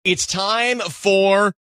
It's time for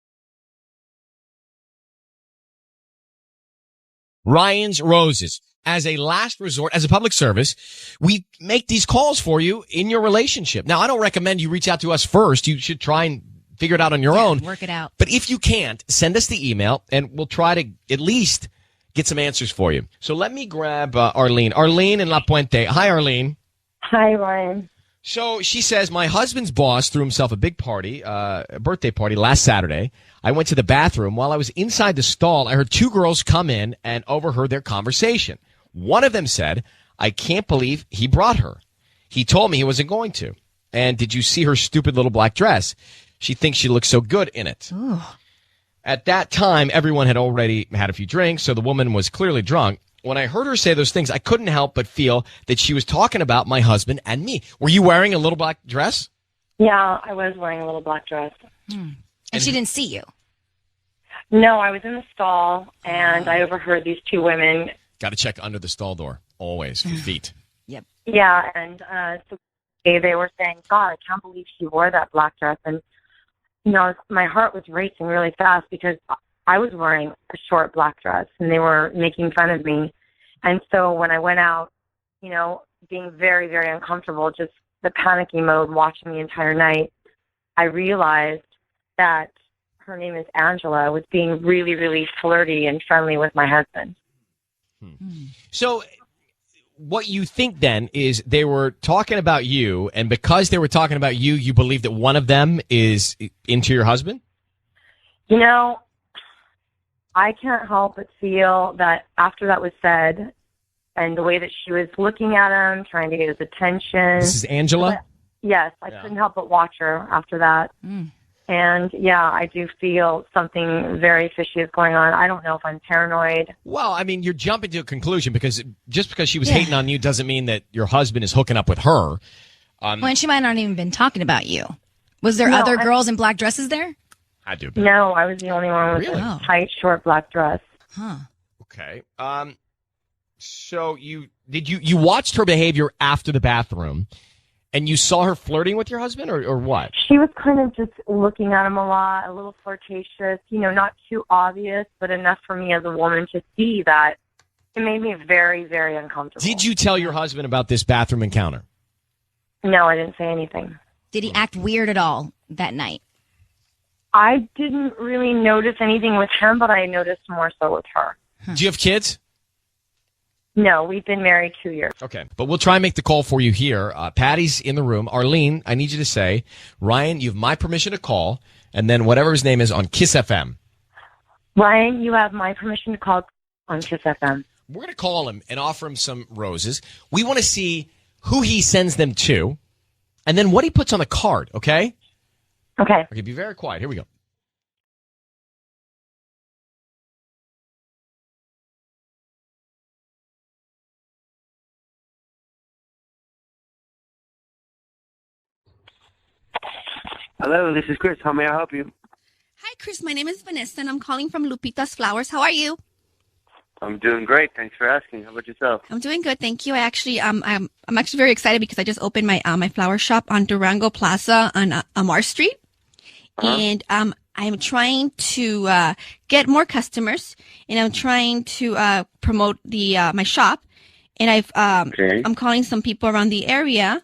Ryan's Roses. As a last resort, as a public service, we make these calls for you in your relationship. Now, I don't recommend you reach out to us first. You should try and figure it out on your own. Work it out. But if you can't, send us the email, and we'll try to at least get some answers for you. So let me grab Arlene. Arlene in La Puente. Hi, Arlene. Hi, Ryan. So she says, my husband's boss threw himself a big party, a birthday party last Saturday. I went to the bathroom. While I was inside the stall, I heard two girls come in and overheard their conversation. One of them said, I can't believe he brought her. He told me he wasn't going to. And did you see her stupid little black dress? She thinks she looks so good in it. Ooh. At that time, everyone had already had a few drinks, so the woman was clearly drunk. When I heard her say those things, I couldn't help but feel that she was talking about my husband and me. Were you wearing a little black dress? Yeah, I was wearing a little black dress. And she didn't see you? No, I was in the stall, and I overheard these two women. Got to check under the stall door, always, for feet. Yep. Yeah, and so they were saying, God, I can't believe she wore that black dress. And, you know, my heart was racing really fast because I was wearing a short black dress, and they were making fun of me. And so when I went out, you know, being very, very uncomfortable, just the panicky mode, watching the entire night, I realized that her name is Angela, was being really, really flirty and friendly with my husband. So what you think then is they were talking about you, and because they were talking about you, you believe that one of them is into your husband? You know, I can't help but feel that after that was said, and the way that she was looking at him, trying to get his attention. This is Angela? Yes, I couldn't help but watch her after that. And, yeah, I do feel something very fishy is going on. I don't know if I'm paranoid. Well, I mean, you're jumping to a conclusion because just because she was hating on you doesn't mean that your husband is hooking up with her. Well, and she might not even been talking about you. Was there other girls in black dresses there? I do. No, I was the only one with a tight, short black dress. Huh. Okay. So you watched her behavior after the bathroom, and you saw her flirting with your husband, or what? She was kind of just looking at him a lot, a little flirtatious, you know, not too obvious, but enough for me as a woman to see that it made me very, very uncomfortable. Did you tell your husband about this bathroom encounter? No, I didn't say anything. Did he act weird at all that night? I didn't really notice anything with him, but I noticed more so with her. Do you have kids? No, we've been married 2 years. Okay, but we'll try and make the call for you here. Patty's in the room. Arlene, I need you to say, Ryan, you have my permission to call, and then whatever his name is on KIIS-FM. Ryan, you have my permission to call on KIIS-FM. We're going to call him and offer him some roses. We want to see who he sends them to, and then what he puts on the card, okay? Okay. Okay, be very quiet. Here we go. Hello, this is Chris. How may I help you? Hi, Chris. My name is Vanessa, and I'm calling from Lupita's Flowers. How are you? I'm doing great. Thanks for asking. How about yourself? I'm doing good, thank you. I actually, I'm actually very excited because I just opened my my flower shop on Durango Plaza on Amar Street, and I'm trying to get more customers, and I'm trying to promote the my shop, and I'm calling some people around the area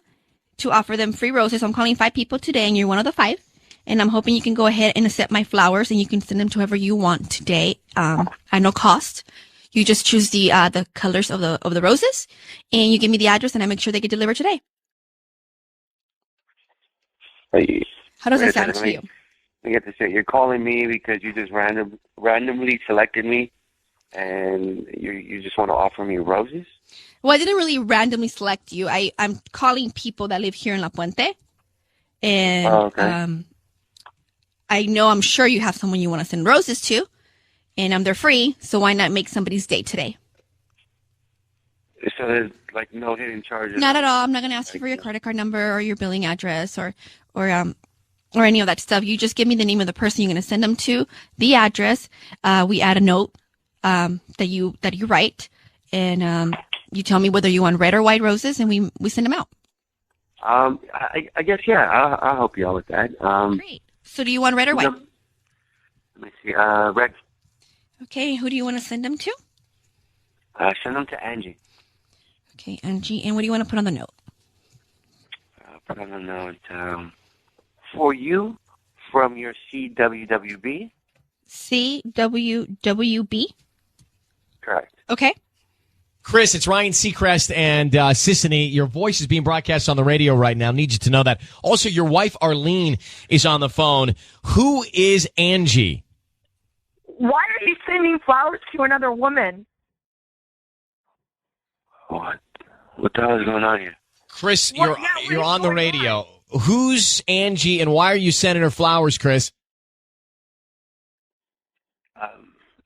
to offer them free roses. I'm calling 5 people today, and you're one of the 5. And I'm hoping you can go ahead and accept my flowers, and you can send them to whoever you want today, at no cost. You just choose the colors of the roses, and you give me the address, and I make sure they get delivered today. How does that sound to you? I get to say, you're calling me because you just randomly selected me, and you just want to offer me roses? Well, I didn't really randomly select you. I'm calling people that live here in La Puente. And I'm sure you have someone you want to send roses to. And they're free, so why not make somebody's day today? So there's like no hidden charges? Not at all. I'm not going to ask you for your credit card number or your billing address or any of that stuff. You just give me the name of the person you're going to send them to, the address. We add a note that you write, and you tell me whether you want red or white roses, and we send them out. I guess, yeah, I'll help you out with that. Great. So do you want red or white? Let me see. Red. Okay, who do you want to send them to? Send them to Angie. Okay, Angie. And what do you want to put on the note? Put on the note. For you, from your CWWB. CWWB? Correct. Okay. Chris, it's Ryan Seacrest and Sissany. Your voice is being broadcast on the radio right now. Need you to know that. Also, your wife, Arlene, is on the phone. Who is Angie? Why are you sending flowers to another woman? What? What the hell is going on here? Chris, What you're is on the going radio. Who's Angie, and why are you sending her flowers, Chris?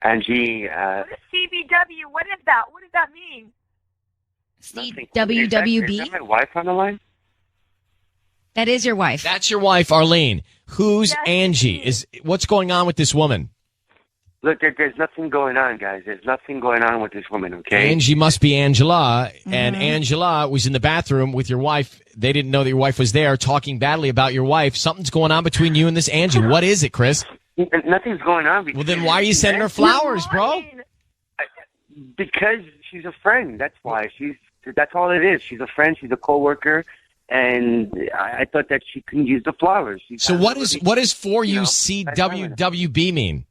Angie. What is CBW? What is that? What does that mean? CWWB? Is that my wife on the line? That is your wife. That's your wife, Arlene. Who's Yes, Angie? What's going on with this woman? Look, there's nothing going on, guys. There's nothing going on with this woman, okay? Angie must be Angela, and Angela was in the bathroom with your wife. They didn't know that your wife was there, talking badly about your wife. Something's going on between you and this Angie. What is it, Chris? Nothing's going on. Well, then why are you sending her flowers, bro? Because she's a friend. That's why. That's all it is. She's a friend. She's a coworker, and I thought that she can use the flowers. So what is for you CWWB mean?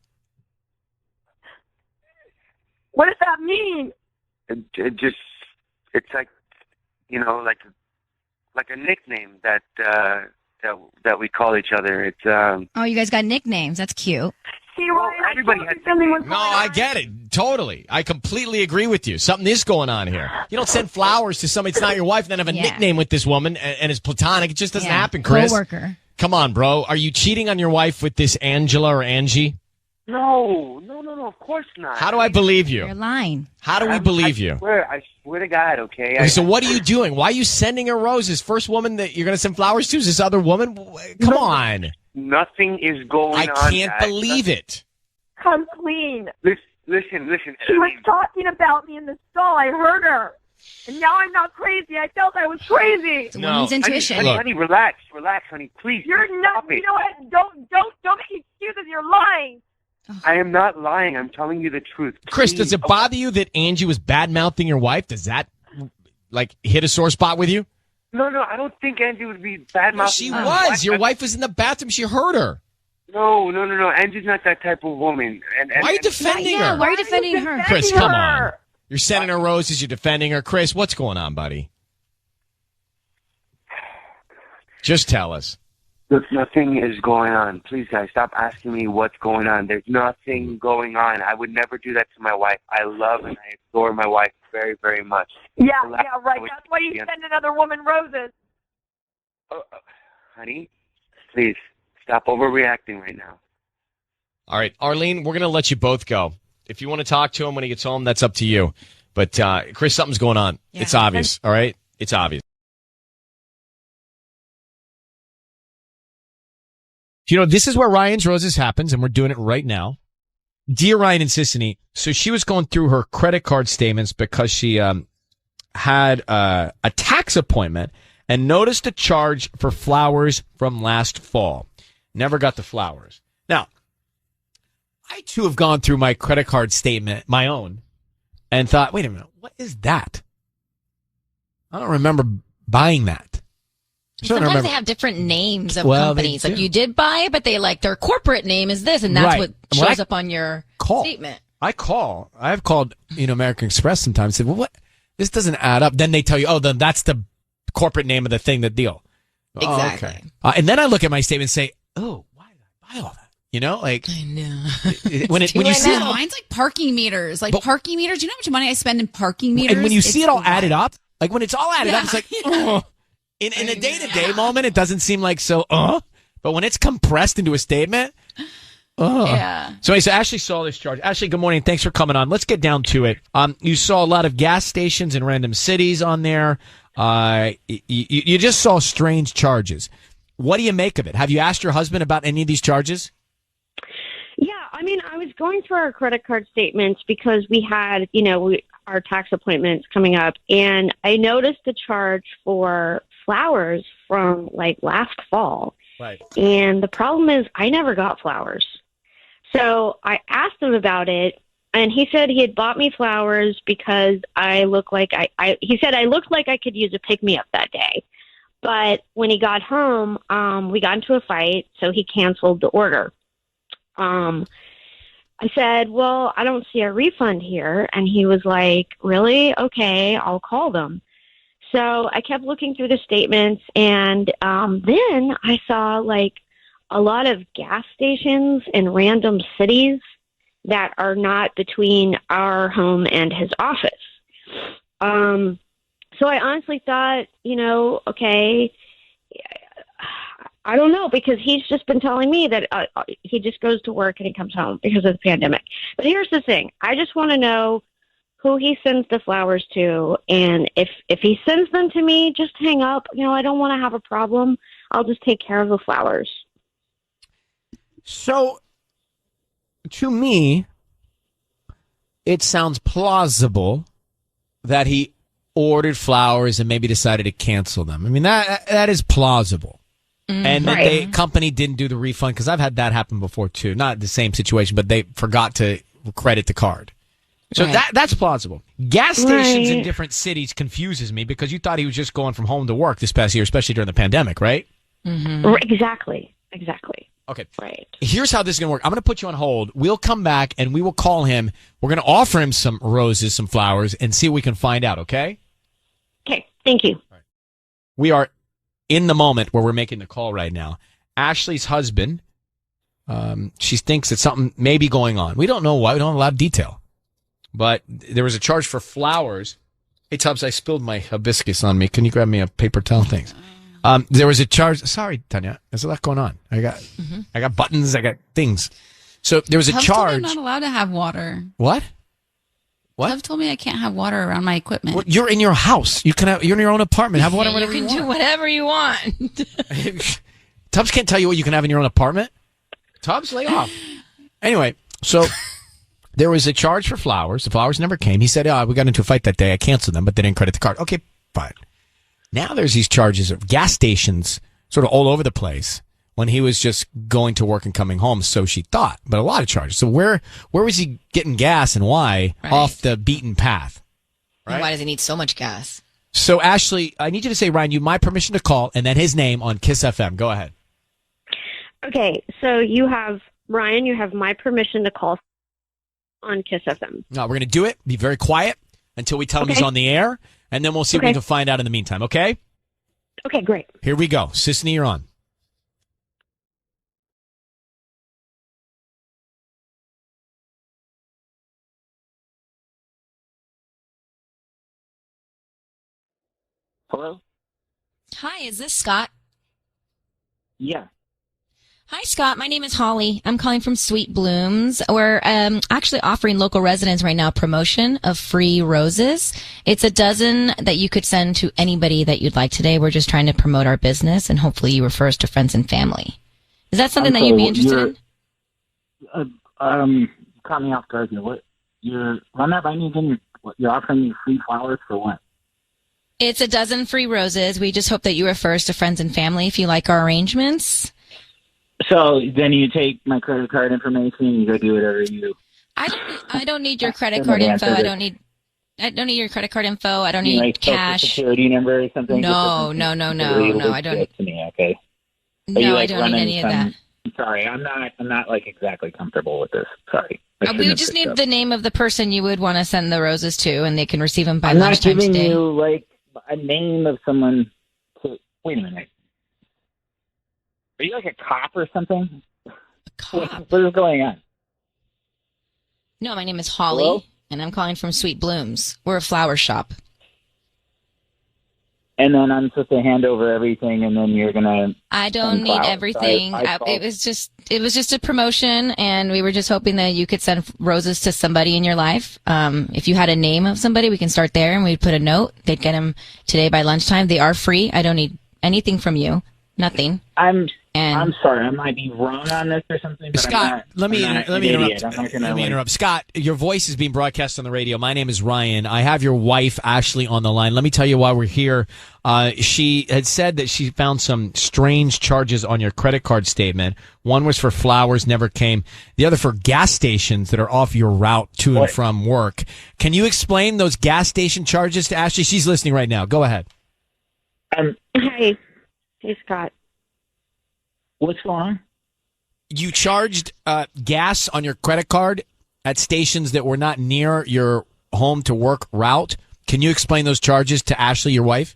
What does that mean? It's like, like a nickname that we call each other. It's Oh, you guys got nicknames. That's cute. See, Ryan, everybody I has told you something was No, going I on. get it. Totally. I completely agree with you. Something is going on here. You don't send flowers to somebody that's not your wife and then have a Yeah. nickname with this woman and it's platonic. It just doesn't Yeah. happen, Chris. Coworker. Come on, bro. Are you cheating on your wife with this Angela or Angie? No, of course not. How do I believe You're you? lying. How do we believe you? I swear to God, okay? Okay, so what are you doing? Why are you sending her roses? First woman that you're going to send flowers to is this other woman? Come on. Nothing is going I on. can't guys. believe it. Come clean. Listen. She was talking about me in the stall. I heard her. And now I'm not crazy. I felt I was crazy. It's a woman's intuition. Look. Honey, relax, honey, please. You're not. Stop it. You know what? Don't make excuses. You're lying. I am not lying. I'm telling you the truth. Chris, Please. does it bother you that Angie was bad-mouthing your wife? Does that, hit a sore spot with you? No, I don't think Angie would be bad No, mouthing. she was. Your wife was in the bathroom. She heard her. No. Angie's not that type of woman. And Why are you defending Yeah, her? why are you defending her? Chris, defending come on. her? You're sending her roses. You're defending her. Chris, what's going on, buddy? Just tell us. Look, nothing is going on. Please, guys, stop asking me what's going on. There's nothing going on. I would never do that to my wife. I love and I adore my wife very, very much. Yeah, Relax. right. That's why you send another woman roses. Honey, please, stop overreacting right now. All right, Arlene, we're going to let you both go. If you want to talk to him when he gets home, that's up to you. But, Chris, something's going on. Yeah. It's obvious, all right? It's obvious. This is where Ryan's Roses happens, and we're doing it right now. Dear Ryan and Sissany, so she was going through her credit card statements because she had a tax appointment and noticed a charge for flowers from last fall. Never got the flowers. Now, I too have gone through my credit card statement, my own, and thought, wait a minute, what is that? I don't remember buying that. Sometimes they have different names of Well, they companies. Like do. you did buy it, but they their corporate name is this, and that's Right. what Well, shows I up on your call. statement. I've called, American Express sometimes, said, well, what? This doesn't add up. Then they tell you, oh, then that's the corporate name of the thing, the deal. Exactly. Oh, okay. And then I look at my statement and say, oh, why did I buy all that? I know. When you see it all, Mine's like parking meters. But- Parking meters. Do you know how much money I spend in parking meters? and when you see It's it all wild. added up, like when it's all added up, it's like, Yeah. oh. In a day-to-day moment, it doesn't seem like so, but when it's compressed into a statement, Yeah. So Ashley saw this charge. Ashley, good morning. Thanks for coming on. Let's get down to it. You saw a lot of gas stations in random cities on there. You just saw strange charges. What do you make of it? Have you asked your husband about any of these charges? Yeah, I mean, I was going through our credit card statements because we had, our tax appointments coming up, and I noticed the charge for flowers from last fall. Right. And the problem is I never got flowers. So I asked him about it, and he said he had bought me flowers because I look like he said I looked like I could use a pick-me-up that day. But when he got home, we got into a fight, so he canceled the order. I said, well, I don't see a refund here. And he was like, really? Okay, I'll call them. So I kept looking through the statements, and then I saw like a lot of gas stations in random cities that are not between our home and his office. So I honestly thought, okay, I don't know, because he's just been telling me that he just goes to work and he comes home because of the pandemic. But here's the thing. I just want to know who he sends the flowers to. And if he sends them to me, just hang up. I don't want to have a problem. I'll just take care of the flowers. So, to me, it sounds plausible that he ordered flowers and maybe decided to cancel them. I mean, that is plausible. And that the company didn't do the refund, because I've had that happen before too. Not the same situation, but they forgot to credit the card. So that's plausible. Gas stations in different cities confuses me, because you thought he was just going from home to work this past year, especially during the pandemic, right? Mm-hmm. Exactly. Okay. Right. Here's how this is going to work. I'm going to put you on hold. We'll come back and we will call him. We're going to offer him some roses, some flowers, and see what we can find out, okay? Okay. Thank you. Right. We are in the moment where we're making the call right now. Ashley's husband, she thinks that something may be going on. We don't know why. We don't have a lot of detail. But there was a charge for flowers. Hey, Tubbs, I spilled my hibiscus on me. Can you grab me a paper towel? Thanks. There was a charge. Sorry, Tanya. There's a lot going on. I got buttons. I got things. So there was a charge. I'm not allowed to have water. What? Love told me I can't have water around my equipment. Well, you're in your house. You're in your own apartment. Have water whenever you want. You can do whatever you want. Tubbs can't tell you what you can have in your own apartment. Tubbs, lay off. Anyway, so there was a charge for flowers. The flowers never came. He said, we got into a fight that day. I canceled them, but they didn't credit the card. Okay, fine. Now there's these charges of gas stations sort of all over the place when he was just going to work and coming home, so she thought. But a lot of charges. So where was he getting gas and why off the beaten path? Right? And why does he need so much gas? So, Ashley, I need you to say, Ryan, you my permission to call, and then his name on KIIS-FM. Go ahead. Okay, so you have my permission to call on KIIS-FM. No, we're going to do it. Be very quiet until we tell him he's on the air, and then we'll see what we can find out in the meantime, okay? Okay, great. Here we go. Sisney, you're on. Hello? Hi, is this Scott? Yeah. Hi, Scott. My name is Holly. I'm calling from Sweet Blooms. We're actually offering local residents right now a promotion of free roses. It's a dozen that you could send to anybody that you'd like today. We're just trying to promote our business, and hopefully you refer us to friends and family. Is that something that you'd be interested in? Caught me off guard here. What? Run that by me again. You're offering me free flowers for what? It's a dozen free roses. We just hope that you refer us to friends and family if you like our arrangements. So then you take my credit card information and you go do whatever you. I don't need your credit card info. I don't need your credit card info. I don't need like cash. Social security number or something. No. I don't. To me, okay. No, I don't need any of that. Sorry, I'm not like exactly comfortable with this. Sorry. We just need the name of the person you would want to send the roses to, and they can receive them by lunchtime today. I'm not giving you like a name of someone. Wait a minute. Are you like a cop or something? A cop? What is going on? No, my name is Holly, Hello? And I'm calling from Sweet Blooms. We're a flower shop. And then I'm supposed to hand over everything, and then you're gonna. I don't need everything. It was just a promotion, and we were just hoping that you could send roses to somebody in your life. If you had a name of somebody, we can start there, and we'd put a note. They'd get them today by lunchtime. They are free. I don't need anything from you. Nothing. And I'm sorry, I might be wrong on this or something. But Scott, let me interrupt. Let me interrupt. Scott, your voice is being broadcast on the radio. My name is Ryan. I have your wife, Ashley, on the line. Let me tell you why we're here. She had said that she found some strange charges on your credit card statement. One was for flowers, never came. The other for gas stations that are off your route to and from work. Can you explain those gas station charges to Ashley? She's listening right now. Go ahead. Hey, Scott. What's going on? You charged gas on your credit card at stations that were not near your home to work route. Can you explain those charges to Ashley, your wife?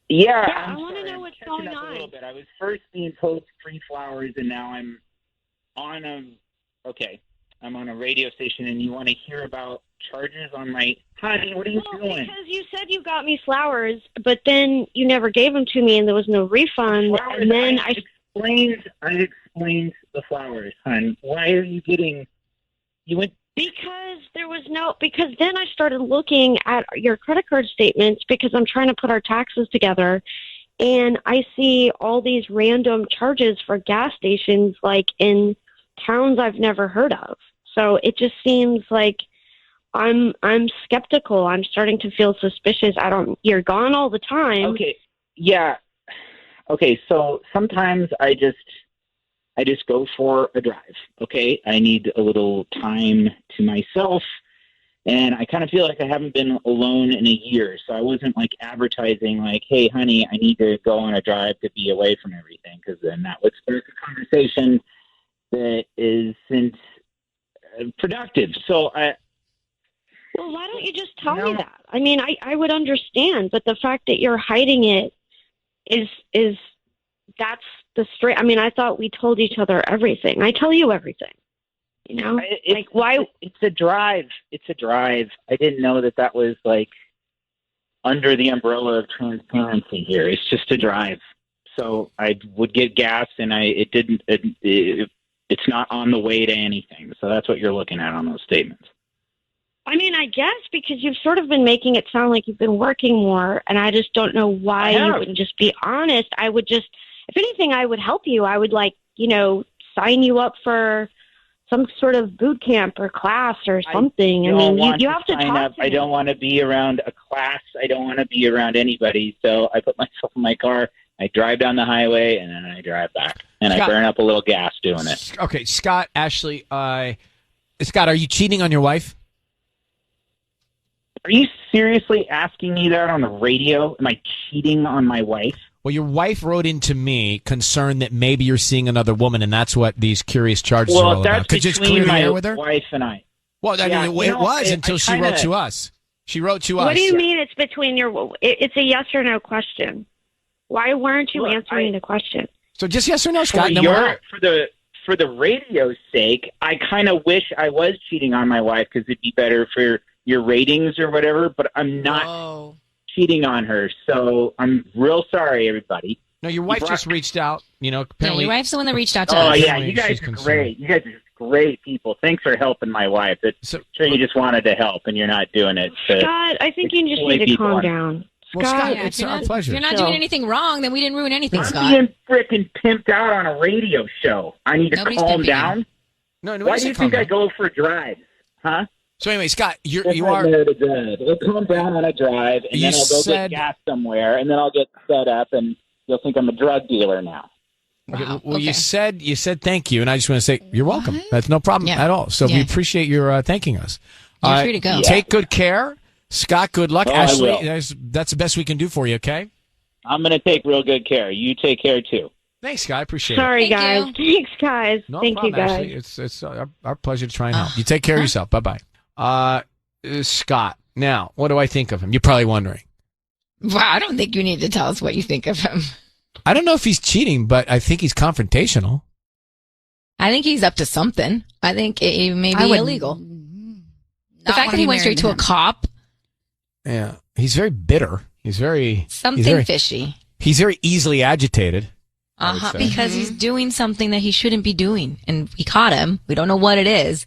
Yeah, I want to know what's going on. A little bit. I was first being told free flowers, and now I'm on a radio station, and you want to hear about charges on my... Honey, what are you doing? Because you said you got me flowers, but then you never gave them to me, and there was no refund. Flowers, and then I explained the flowers, hon. Why are you getting... Because then I started looking at your credit card statements because I'm trying to put our taxes together, and I see all these random charges for gas stations, like in towns I've never heard of. So it just seems like I'm skeptical. I'm starting to feel suspicious. You're gone all the time. Okay. Yeah. Okay. So sometimes I just go for a drive. Okay. I need a little time to myself, and I kind of feel like I haven't been alone in a year. So I wasn't like advertising like, hey, honey, I need to go on a drive to be away from everything. Cause then that would start a conversation that isn't productive. So well, why don't you just tell me that? I mean, I would understand, but the fact that you're hiding it that's the straight. I mean, I thought we told each other everything. I tell you everything. You know, why? It's a drive. It's a drive. I didn't know that was like under the umbrella of transparency here. It's just a drive. So I would get gas, and it's not on the way to anything. So that's what you're looking at on those statements. I mean, I guess because you've sort of been making it sound like you've been working more, and I just don't know why you wouldn't just be honest. I would just, if anything, I would help you. I would sign you up for some sort of boot camp or class or something. I mean, you have to talk to me. I don't want to be around a class. I don't want to be around anybody. So I put myself in my car. I drive down the highway, and then I drive back, and Scott, I burn up a little gas doing it. Okay, Scott, Ashley, Scott, are you cheating on your wife? Are you seriously asking me that on the radio? Am I cheating on my wife? Well, your wife wrote into me concerned that maybe you're seeing another woman, and that's what these curious charges are all about. Could you just clear the air with her? Wife and I. Well, I mean, it was until she wrote to us. She wrote to us. What do you mean it's between it's a yes or no question? Why weren't you answering the question? So just yes or no, Scott. For the radio's sake, I kind of wish I was cheating on my wife because it'd be better for your ratings or whatever, but I'm not cheating on her. So I'm real sorry, everybody. No, your wife just reached out. Apparently. Your wife's the one that reached out to us. Oh, yeah, you guys are great. You guys are great people. Thanks for helping my wife. Sure you just wanted to help, and you're not doing it. Scott, I think you just need to calm down. Well, Scott, it's our pleasure. If you're not doing anything wrong, then we didn't ruin anything, Scott. I'm being frickin' pimped out on a radio show. I need to calm down. No, why do you think I go for drives? Huh? So anyway, Scott, you are... I'll calm down on a drive, and then I'll go get gas somewhere, and then I'll get set up, and you'll think I'm a drug dealer now. Wow. Well, you said thank you, and I just want to say you're welcome. That's no problem at all. So we appreciate your thanking us. You're free to go. Take good care. Scott, good luck. Ashley, that's the best we can do for you, okay? I'm going to take real good care. You take care, too. Thanks, Scott. I appreciate it. Sorry, guys. Thanks, guys. No Thank problem, you, guys. Ashley. It's our pleasure to try and help. You take care of yourself. Bye-bye. Scott, now, what do I think of him? You're probably wondering. Well, I don't think you need to tell us what you think of him. I don't know if he's cheating, but I think he's confrontational. I think he's up to something. I think it may be illegal. The fact that he went straight to a cop. Yeah. He's very bitter. He's very... fishy. He's very easily agitated. Because he's doing something that he shouldn't be doing. And we caught him. We don't know what it is.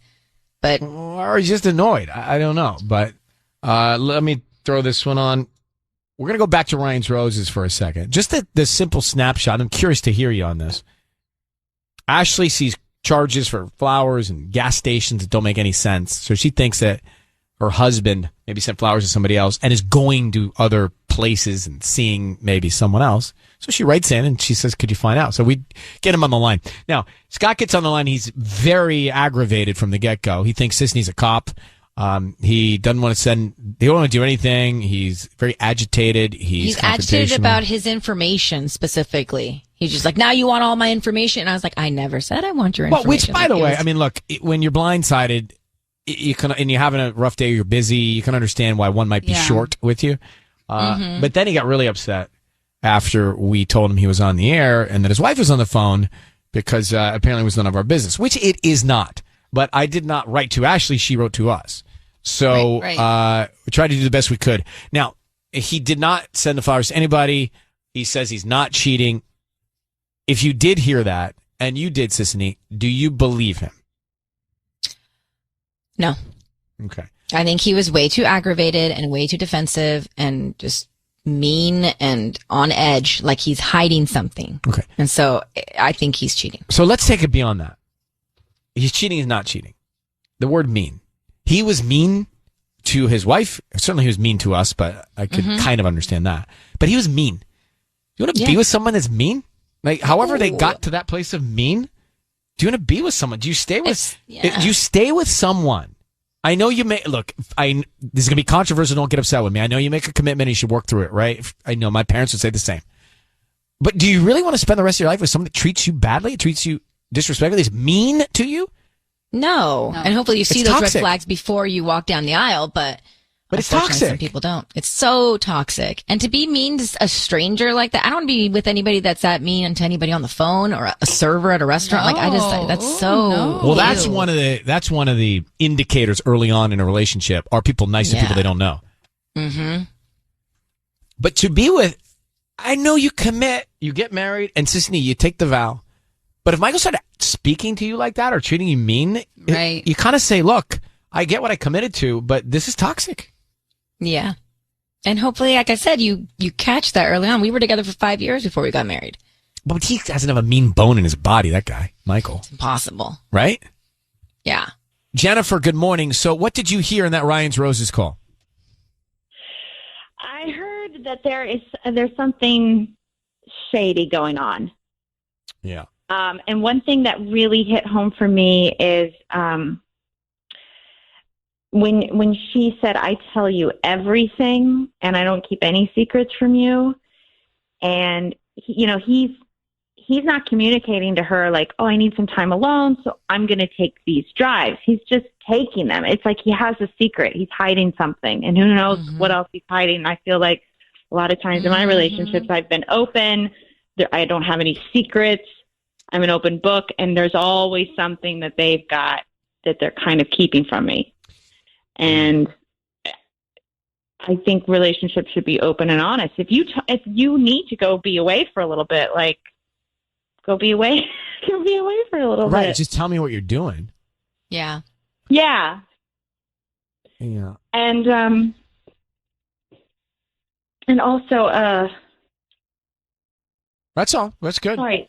But or he's just annoyed. I don't know. But let me throw this one on. We're going to go back to Ryan's Roses for a second. Just the simple snapshot. I'm curious to hear you on this. Ashley sees charges for flowers and gas stations that don't make any sense. So she thinks that her husband maybe sent flowers to somebody else and is going to other places and seeing maybe someone else. So she writes in and she says, could you find out? So we get him on the line. Now, Scott gets on the line. He's very aggravated from the get-go. He thinks Sisney's a cop. He doesn't want to he don't want to do anything. He's very agitated. He's agitated about his information specifically. He's just like, now you want all my information. And I was like, I never said I want your information. Well, which, by the way, I mean, look, when you're blindsided, and you're having a rough day, you're busy, you can understand why one might be short with you. But then he got really upset after we told him he was on the air and that his wife was on the phone because apparently it was none of our business, which it is not. But I did not write to Ashley. She wrote to us. So we tried to do the best we could. Now, he did not send the flowers to anybody. He says he's not cheating. If you did hear that, and you did, Sisney, do you believe him? No. Okay. I think he was way too aggravated and way too defensive and just mean and on edge, like he's hiding something. Okay. And so I think he's cheating. So let's take it beyond that. He's cheating, he's not cheating. The word mean. He was mean to his wife. Certainly he was mean to us, but I could kind of understand that. But he was mean. You want to be with someone that's mean? Like, however they got to that place of mean, do you want to be with someone? Do you stay with, do you stay with someone? I know you may, look, this is going to be controversial. Don't get upset with me. I know you make a commitment and you should work through it, right? I know my parents would say the same. But do you really want to spend the rest of your life with someone that treats you badly, treats you disrespectfully, is mean to you? No. And hopefully you see those red flags before you walk down the aisle, but it's toxic. Some people don't. It's so toxic. And to be mean to a stranger like that, I don't want to be with anybody that's that mean to anybody on the phone or a server at a restaurant. No. That's so. No. Well, that's one of the indicators early on in a relationship. Are people nice to people they don't know? Mm-hmm. But to be with, I know you commit, you get married, and Sisney, you take the vow. But if Michael started speaking to you like that or treating you mean, you kind of say, look, I get what I committed to, but this is toxic. Yeah. And hopefully, like I said, you catch that early on. We were together for 5 years before we got married. But he doesn't have a mean bone in his body, that guy, Michael. It's impossible. Right? Yeah. Jennifer, good morning. So what did you hear in that Ryan's Roses call? I heard that there's something shady going on. Yeah. And one thing that really hit home for me is when she said, I tell you everything and I don't keep any secrets from you. And, he's not communicating to her like, oh, I need some time alone, so I'm going to take these drives. He's just taking them. It's like he has a secret. He's hiding something. And who knows what else he's hiding. I feel like a lot of times in my relationships, I've been open. I don't have any secrets. I'm an open book. And there's always something that they've got that they're kind of keeping from me. And I think relationships should be open and honest. If you need to go be away for a little bit, like go be away for a little bit. Right. Just tell me what you're doing. Yeah. Yeah. Yeah. And also, that's all. That's good. Sorry.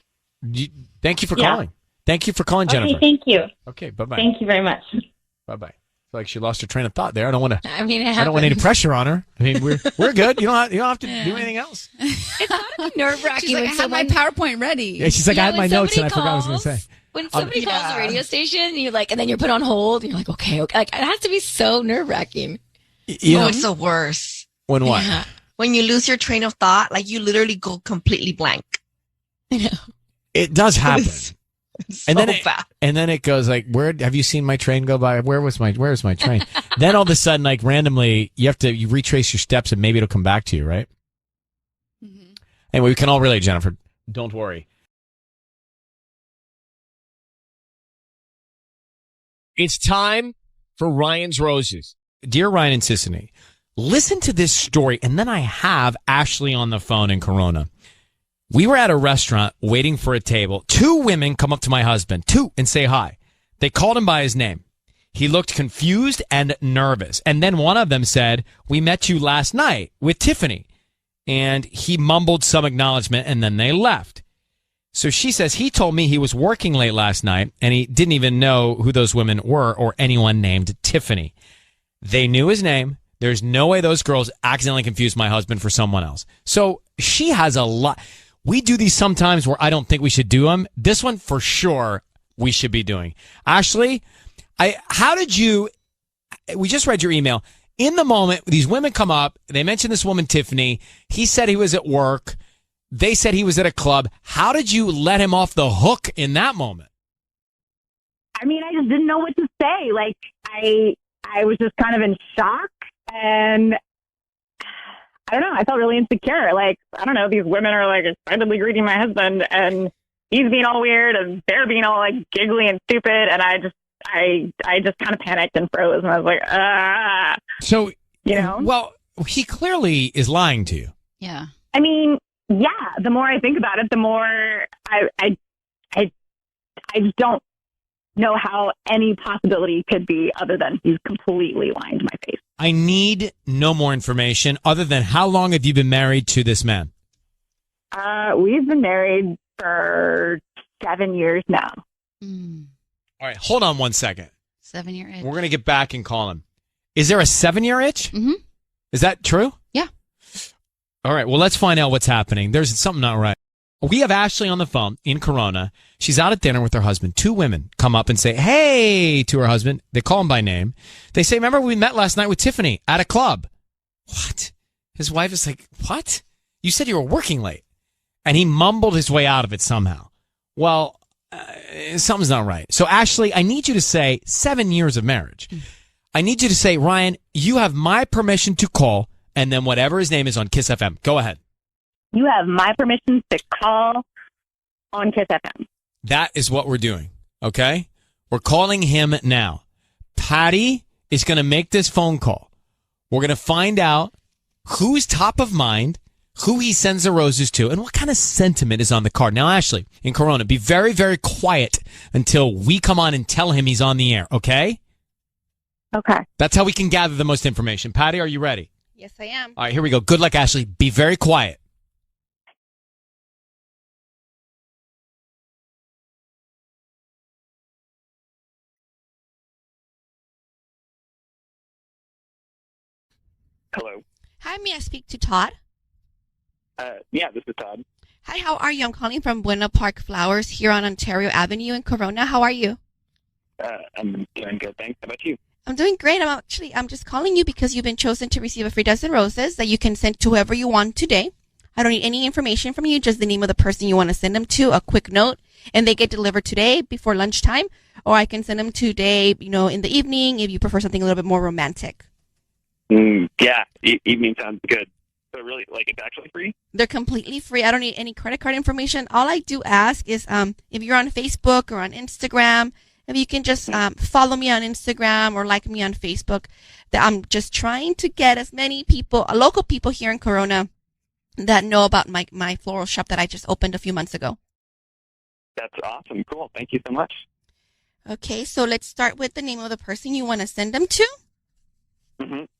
Thank you for calling. Thank you for calling, Jennifer. Okay, thank you. Okay, bye-bye. Thank you very much. Bye-bye. Like she lost her train of thought there. I don't want to. I mean, I don't want any pressure on her. I mean, we're good. You don't have to do anything else. It's not nerve-wracking. She's like, I have my PowerPoint ready. Yeah, she's like, I had my notes and I forgot what I was going to say. When somebody calls the radio station, and then you're put on hold, and you're like, okay. Like, it has to be so nerve-wracking. It's the worst. When what? Yeah. When you lose your train of thought, like you literally go completely blank. I know. It does happen. So bad. And then it goes like, where have you seen my train go by? Where's my train? Then all of a sudden, like randomly, you retrace your steps and maybe it'll come back to you, right? Mm-hmm. Anyway, we can all relate, Jennifer. Don't worry. It's time for Ryan's Roses. Dear Ryan and Sisney, listen to this story, and then I have Ashley on the phone in Corona. We were at a restaurant waiting for a table. Two women come up to my husband, and say hi. They called him by his name. He looked confused and nervous. And then one of them said, we met you last night with Tiffany. and he mumbled some acknowledgement, and then they left. So she says he told me he was working late last night, and he didn't even know who those women were or anyone named Tiffany. They knew his name. There's no way those girls accidentally confused my husband for someone else. So she has a lot. We do these sometimes where I don't think we should do them. This one for sure we should be doing. Ashley, we just read your email. In the moment, these women come up. They mentioned this woman, Tiffany. He said he was at work. They said he was at a club. How did you let him off the hook in that moment? I mean, I just didn't know what to say. Like, I was just kind of in shock, and I don't know. I felt really insecure. Like, I don't know. These women are like excitedly greeting my husband, and he's being all weird, and they're being all like giggly and stupid. And I just kind of panicked and froze, and I was like, ah. So, you know, well, he clearly is lying to you. Yeah. I mean, yeah. The more I think about it, the more I just don't know how any possibility could be other than he's completely lying to my face. I need no more information other than how long have you been married to this man? We've been married for 7 years now. All right, hold on 1 second. 7-year itch. We're going to get back and call him. Is there a 7-year itch? Mm-hmm. Is that true? Yeah. All right, well, let's find out what's happening. There's something not right. We have Ashley on the phone in Corona. She's out at dinner with her husband. 2 women come up and say, hey, to her husband. They call him by name. They say, remember we met last night with Tiffany at a club. What? His wife is like, what? You said you were working late. And he mumbled his way out of it somehow. Well, something's not right. So, Ashley, I need you to say 7 years of marriage. I need you to say, Ryan, you have my permission to call, and then whatever his name is on KIIS-FM. Go ahead. You have my permission to call on KIIS-FM. That is what we're doing, okay? We're calling him now. Patty is going to make this phone call. We're going to find out who's top of mind, who he sends the roses to, and what kind of sentiment is on the card. Now, Ashley, in Corona, be very, very quiet until we come on and tell him he's on the air, okay? Okay. That's how we can gather the most information. Patty, are you ready? Yes, I am. All right, here we go. Good luck, Ashley. Be very quiet. Hello. Hi, may I speak to Todd? Yeah, this is Todd. Hi, how are you? I'm calling from Buena Park Flowers here on Ontario Avenue in Corona. How are you? I'm doing good, thanks. How about you? I'm doing great. I'm just calling you because you've been chosen to receive a free dozen roses that you can send to whoever you want today. I don't need any information from you, just the name of the person you want to send them to, a quick note, and they get delivered today before lunchtime, or I can send them today, in the evening if you prefer something a little bit more romantic. Yeah, evening sounds good. So really, it's actually free? They're completely free. I don't need any credit card information. All I do ask is if you're on Facebook or on Instagram, if you can just follow me on Instagram or like me on Facebook. That I'm just trying to get as many people, local people here in Corona, that know about my floral shop that I just opened a few months ago. That's awesome. Cool. Thank you so much. Okay, so let's start with the name of the person you want to send them to.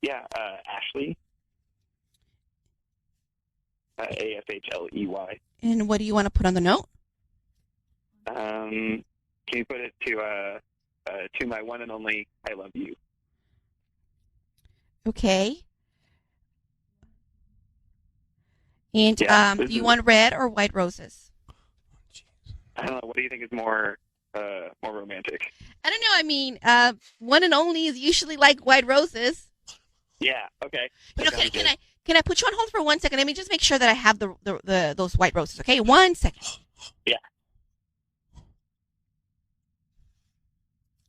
Yeah, Ashley. Ashley. And what do you want to put on the note? Can you put it to my one and only I love you? Okay. And do you want red or white roses? I don't know. What do you think is more romantic? I don't know. I mean, one and only is usually like white roses. Yeah. Okay. Can I put you on hold for 1 second? Let me just make sure that I have those white roses. Okay, 1 second. Yeah.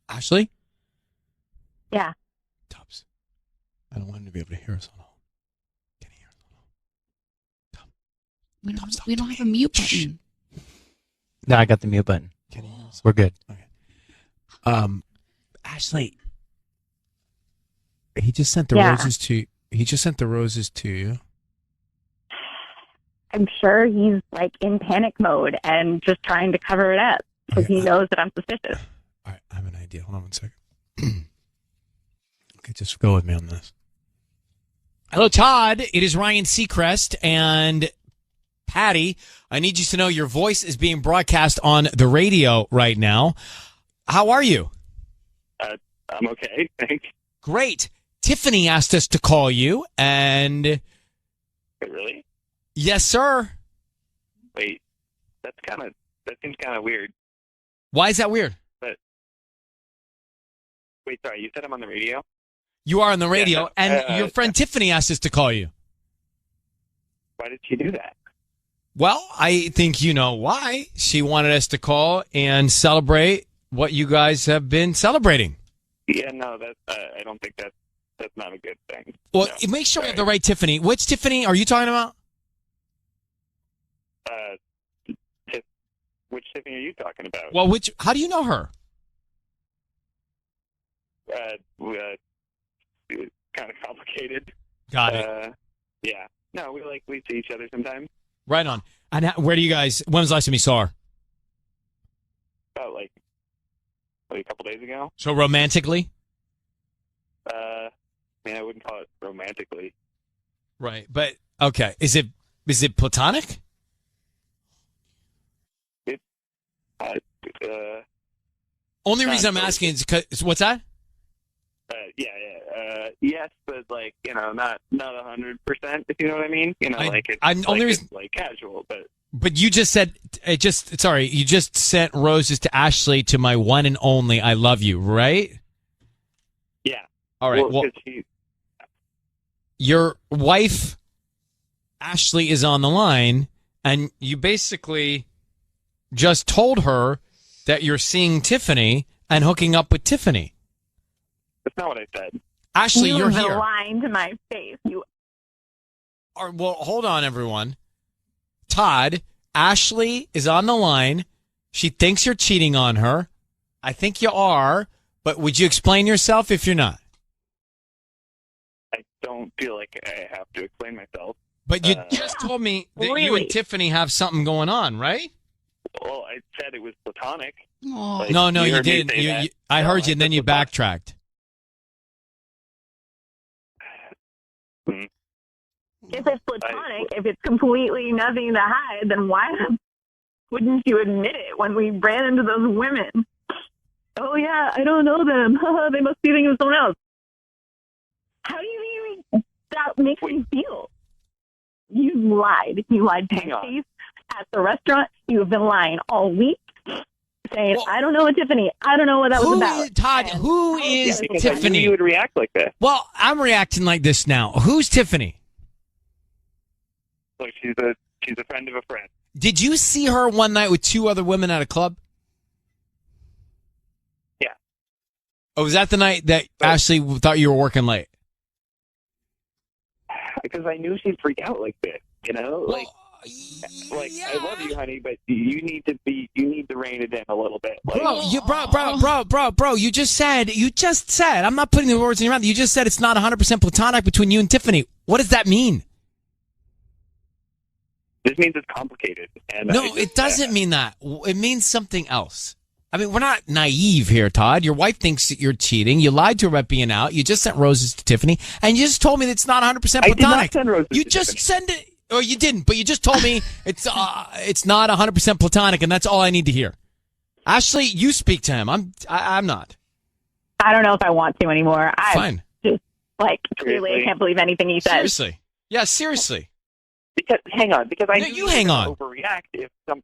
Ashley? Yeah. Tubbs. I don't want him to be able to hear us on hold. Can he hear us on hold? We don't have a mute button. No, I got the mute button. Can he hear us? We're good. Okay. Ashley, he just sent the roses to. He just sent the roses to you. I'm sure he's in panic mode and just trying to cover it up because he knows that I'm suspicious. All right, I have an idea. Hold on 1 second. Okay, just go with me on this. Hello, Todd. It is Ryan Seacrest and Patty. I need you to know your voice is being broadcast on the radio right now. How are you? I'm okay, thanks. Great. Tiffany asked us to call you, and... Wait, really? Yes, sir. Wait, that seems kind of weird. Why is that weird? But wait, sorry, you said I'm on the radio? You are on the radio, Yeah, and your friend Tiffany asked us to call you. Why did she do that? Well, I think you know why. She wanted us to call and celebrate what you guys have been celebrating. Yeah, no, I don't think that's not a good thing. Well, No. make sure we have the right Tiffany. Which Tiffany are you talking about? Which Tiffany are you talking about? Well, how do you know her? Kind of complicated. Got it. Yeah. No, we see each other sometimes. Right on. And where do you guys, when was the last time you saw her? About like a couple days ago. So romantically? I mean, I wouldn't call it romantically. Right. But, okay. Is it platonic? Only reason I'm asking is because, what's that? Yes, but not 100%. If you know what I mean. It's like casual, but. But you just said you just sent roses to Ashley, to my one and only. I love you, right? Yeah. All right. Well, your wife, Ashley, is on the line, and you basically just told her that you're seeing Tiffany and hooking up with Tiffany. That's not what I said. Ashley, you're You've here. lying to my face. Well, hold on, everyone. Todd, Ashley is on the line. She thinks you're cheating on her. I think you are, but would you explain yourself if you're not? I don't feel like I have to explain myself. But you just told me that you and Tiffany have something going on, right? Well, I said it was platonic. Oh. No, you heard me didn't. say that. I No, heard you, and then you said platonic. backtracked. If it's platonic, if it's completely nothing to hide, then why wouldn't you admit it when we ran into those women? Oh, yeah, I don't know them. They must be thinking of someone else. How do you think that makes me feel? You lied. You lied to my face at the restaurant. You have been lying all week, saying, I don't know what Tiffany. I don't know what that was about. Todd, who is Because I knew Tiffany? you would react like that. Well, I'm reacting like this now. Who's Tiffany? Like she's a friend of a friend. Did you see her one night with two other women at a club? Yeah. Oh, was that the night that Ashley thought you were working late? Because I knew she'd freak out like this. You know, I love you, honey, but you need to rein it in a little bit. Bro, you just said, I'm not putting the words in your mouth. You just said it's not 100% platonic between you and Tiffany. What does that mean? This means it's complicated. And No, it doesn't mean that. It means something else. I mean, we're not naive here, Todd. Your wife thinks that you're cheating. You lied to her about being out. You just sent roses to Tiffany, and you just told me that it's not 100% platonic. I did not send roses you to just Tiffany. send it, or you didn't, but you just told me it's not 100% platonic, and that's all I need to hear. Ashley, you speak to him. I'm not. I don't know if I want to anymore. Fine. Just, clearly I can't believe anything he says. Seriously. Yeah, seriously. Because hang on, because I No, knew you hang were on. Overreact if some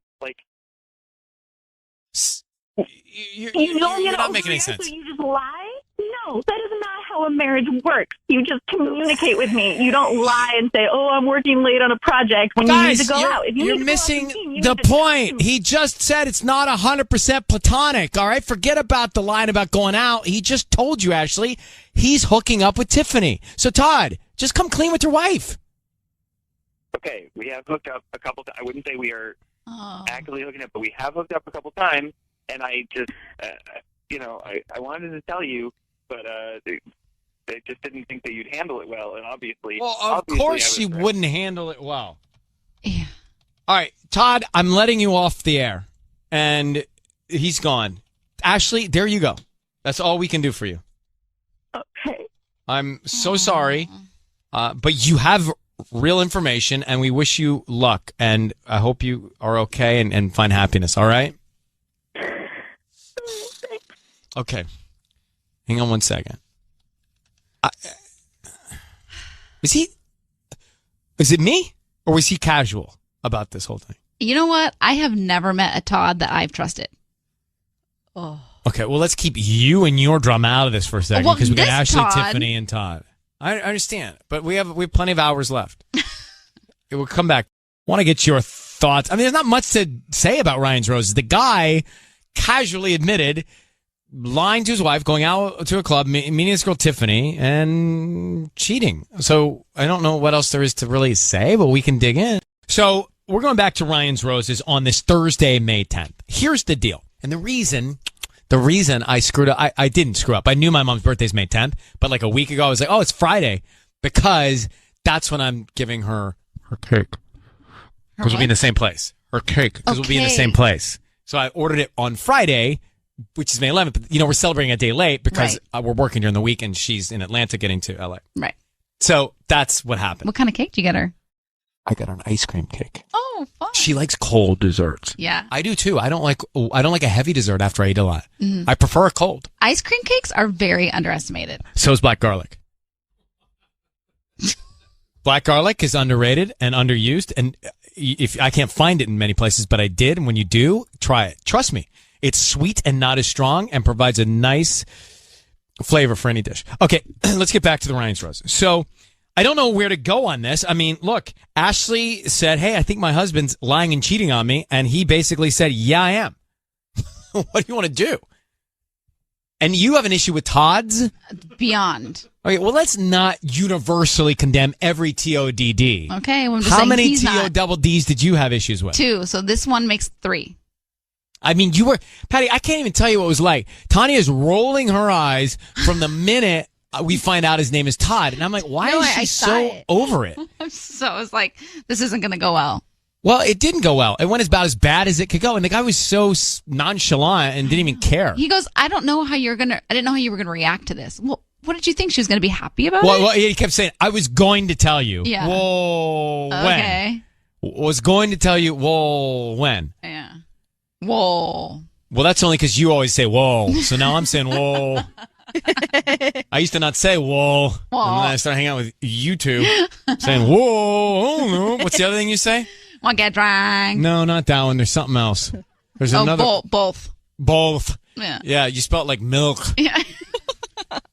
You don't you're get not making any overreact, sense. So you just lie? No, that is not how a marriage works. You just communicate with me. You don't lie and say, "Oh, I'm working late on a project," when you need to go out. If you you're need to go out missing with me, you the need to talk to point. me. He just said it's not 100% platonic. All right, forget about the line about going out. He just told you, Ashley, he's hooking up with Tiffany. So Todd, just come clean with your wife. Okay, we have hooked up a couple times. I wouldn't say we are actively hooking up, but we have hooked up a couple times. And I just, I wanted to tell you, but they just didn't think that you'd handle it well. And obviously, Of course she wouldn't handle it well. Yeah. All right, Todd, I'm letting you off the air, and he's gone. Ashley, there you go. That's all we can do for you. Okay. I'm so sorry. But you have real information, and we wish you luck. And I hope you are okay and find happiness. All right? Okay. Hang on one second. Is it me? Or was he casual about this whole thing? You know what? I have never met a Todd that I've trusted. Oh. Okay, well, let's keep you and your drama out of this for a second, because we got Ashley, Todd, Tiffany, and Todd. I understand, but we have plenty of hours left. It will come back. I want to get your thoughts. I mean, there's not much to say about Ryan's Roses. The guy casually admitted lying to his wife, going out to a club, meeting this girl Tiffany, and cheating. So I don't know what else there is to really say, but we can dig in. So we're going back to Ryan's Roses on this Thursday, May 10th. Here's the deal. And the reason I screwed up, I didn't screw up. I knew my mom's birthday's May 10th, but like a week ago, I was like, oh, it's Friday, because that's when I'm giving her cake. Because we'll be in the same place. Her cake, because we'll be in the same place. So I ordered it on Friday, which is May 11th. But, we're celebrating a day late because we're working during the week, and she's in Atlanta getting to LA. Right. So that's what happened. What kind of cake did you get her? I got her an ice cream cake. Oh, fun. She likes cold desserts. Yeah. I do too. I don't like a heavy dessert after I eat a lot. Mm-hmm. I prefer a cold. Ice cream cakes are very underestimated. So is black garlic. Black garlic is underrated and underused, and if I can't find it in many places, but I did, and when you do, try it. Trust me. It's sweet and not as strong and provides a nice flavor for any dish. Okay, let's get back to the Ryan's Roses. So I don't know where to go on this. I mean, look, Ashley said, hey, I think my husband's lying and cheating on me. And he basically said, yeah, I am. What do you want to do? And you have an issue with Todd's? Beyond. Okay, well, let's not universally condemn every TODD. Okay, well, I'm just How saying many he's not. TODDs did you have issues with? 2, so this one makes 3. I mean, Patty, I can't even tell you what it was like. Tanya is rolling her eyes from the minute we find out his name is Todd. And I'm like, why is she so over it? So I was like, this isn't going to go well. Well, it didn't go well. It went about as bad as it could go. And the guy was so nonchalant and didn't even care. He goes, I didn't know how you were going to react to this. Well, what did you think? She was going to be happy about it? Well, he kept saying, I was going to tell you. Yeah. Whoa, okay. When? Was going to tell you, whoa, when? Yeah. Whoa. Well, that's only because you always say whoa. So now I'm saying whoa. I used to not say whoa. And then I started hanging out with you two saying whoa. What's the other thing you say? Want to get drunk? No, not that one. There's something else. There's another. Both. Yeah, you spelled like milk. Yeah.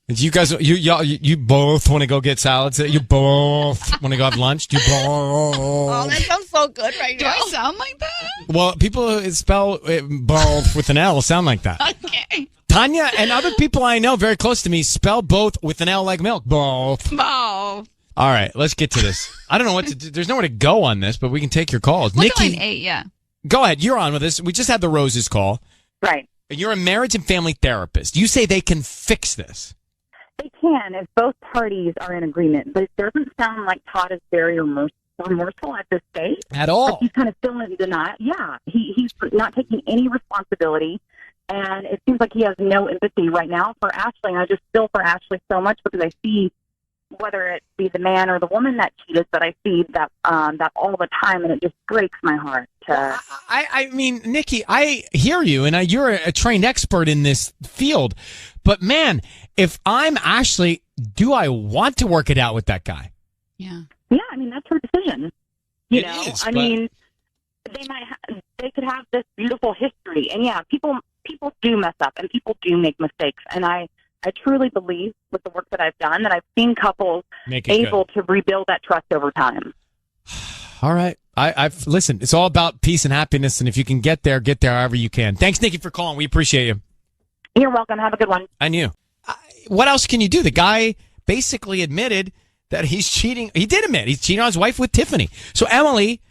You guys, you both want to go get salads? You both want to go have lunch? You both? Oh, that sounds so good right now. Do I sound like that? Well, people spell both with an L sound like that. Okay. Tanya and other people I know very close to me spell both with an L like milk. Both. Both. All right, let's get to this. I don't know what to do. There's nowhere to go on this, but we can take your calls. Look Nikki, at line 8, yeah. Go ahead. You're on with us. We just had the Roses call. Right. You're a marriage and family therapist. You say they can fix this. They can if both parties are in agreement, but it doesn't sound like Todd is very remorseful at this stage. At all. Like he's kind of still in denial. Yeah, he's not taking any responsibility, and it seems like he has no empathy right now for Ashley. And I just feel for Ashley so much because I see, whether it be the man or the woman that cheated, but I see that that all the time, and it just breaks my heart. I mean, Nikki, I hear you, and you're a trained expert in this field. But man, if I'm Ashley, do I want to work it out with that guy? Yeah. Yeah, I mean, that's her decision. You know, I mean, they could have this beautiful history, and yeah, people do mess up, and people do make mistakes, and I truly believe with the work that I've done that I've seen couples able to rebuild that trust over time. All right. I've listened. It's all about peace and happiness, and if you can get there however you can. Thanks, Nikki, for calling. We appreciate you. You're welcome. Have a good one. And you. What else can you do? The guy basically admitted that he's cheating. He did admit he's cheating on his wife with Tiffany. So, Emily,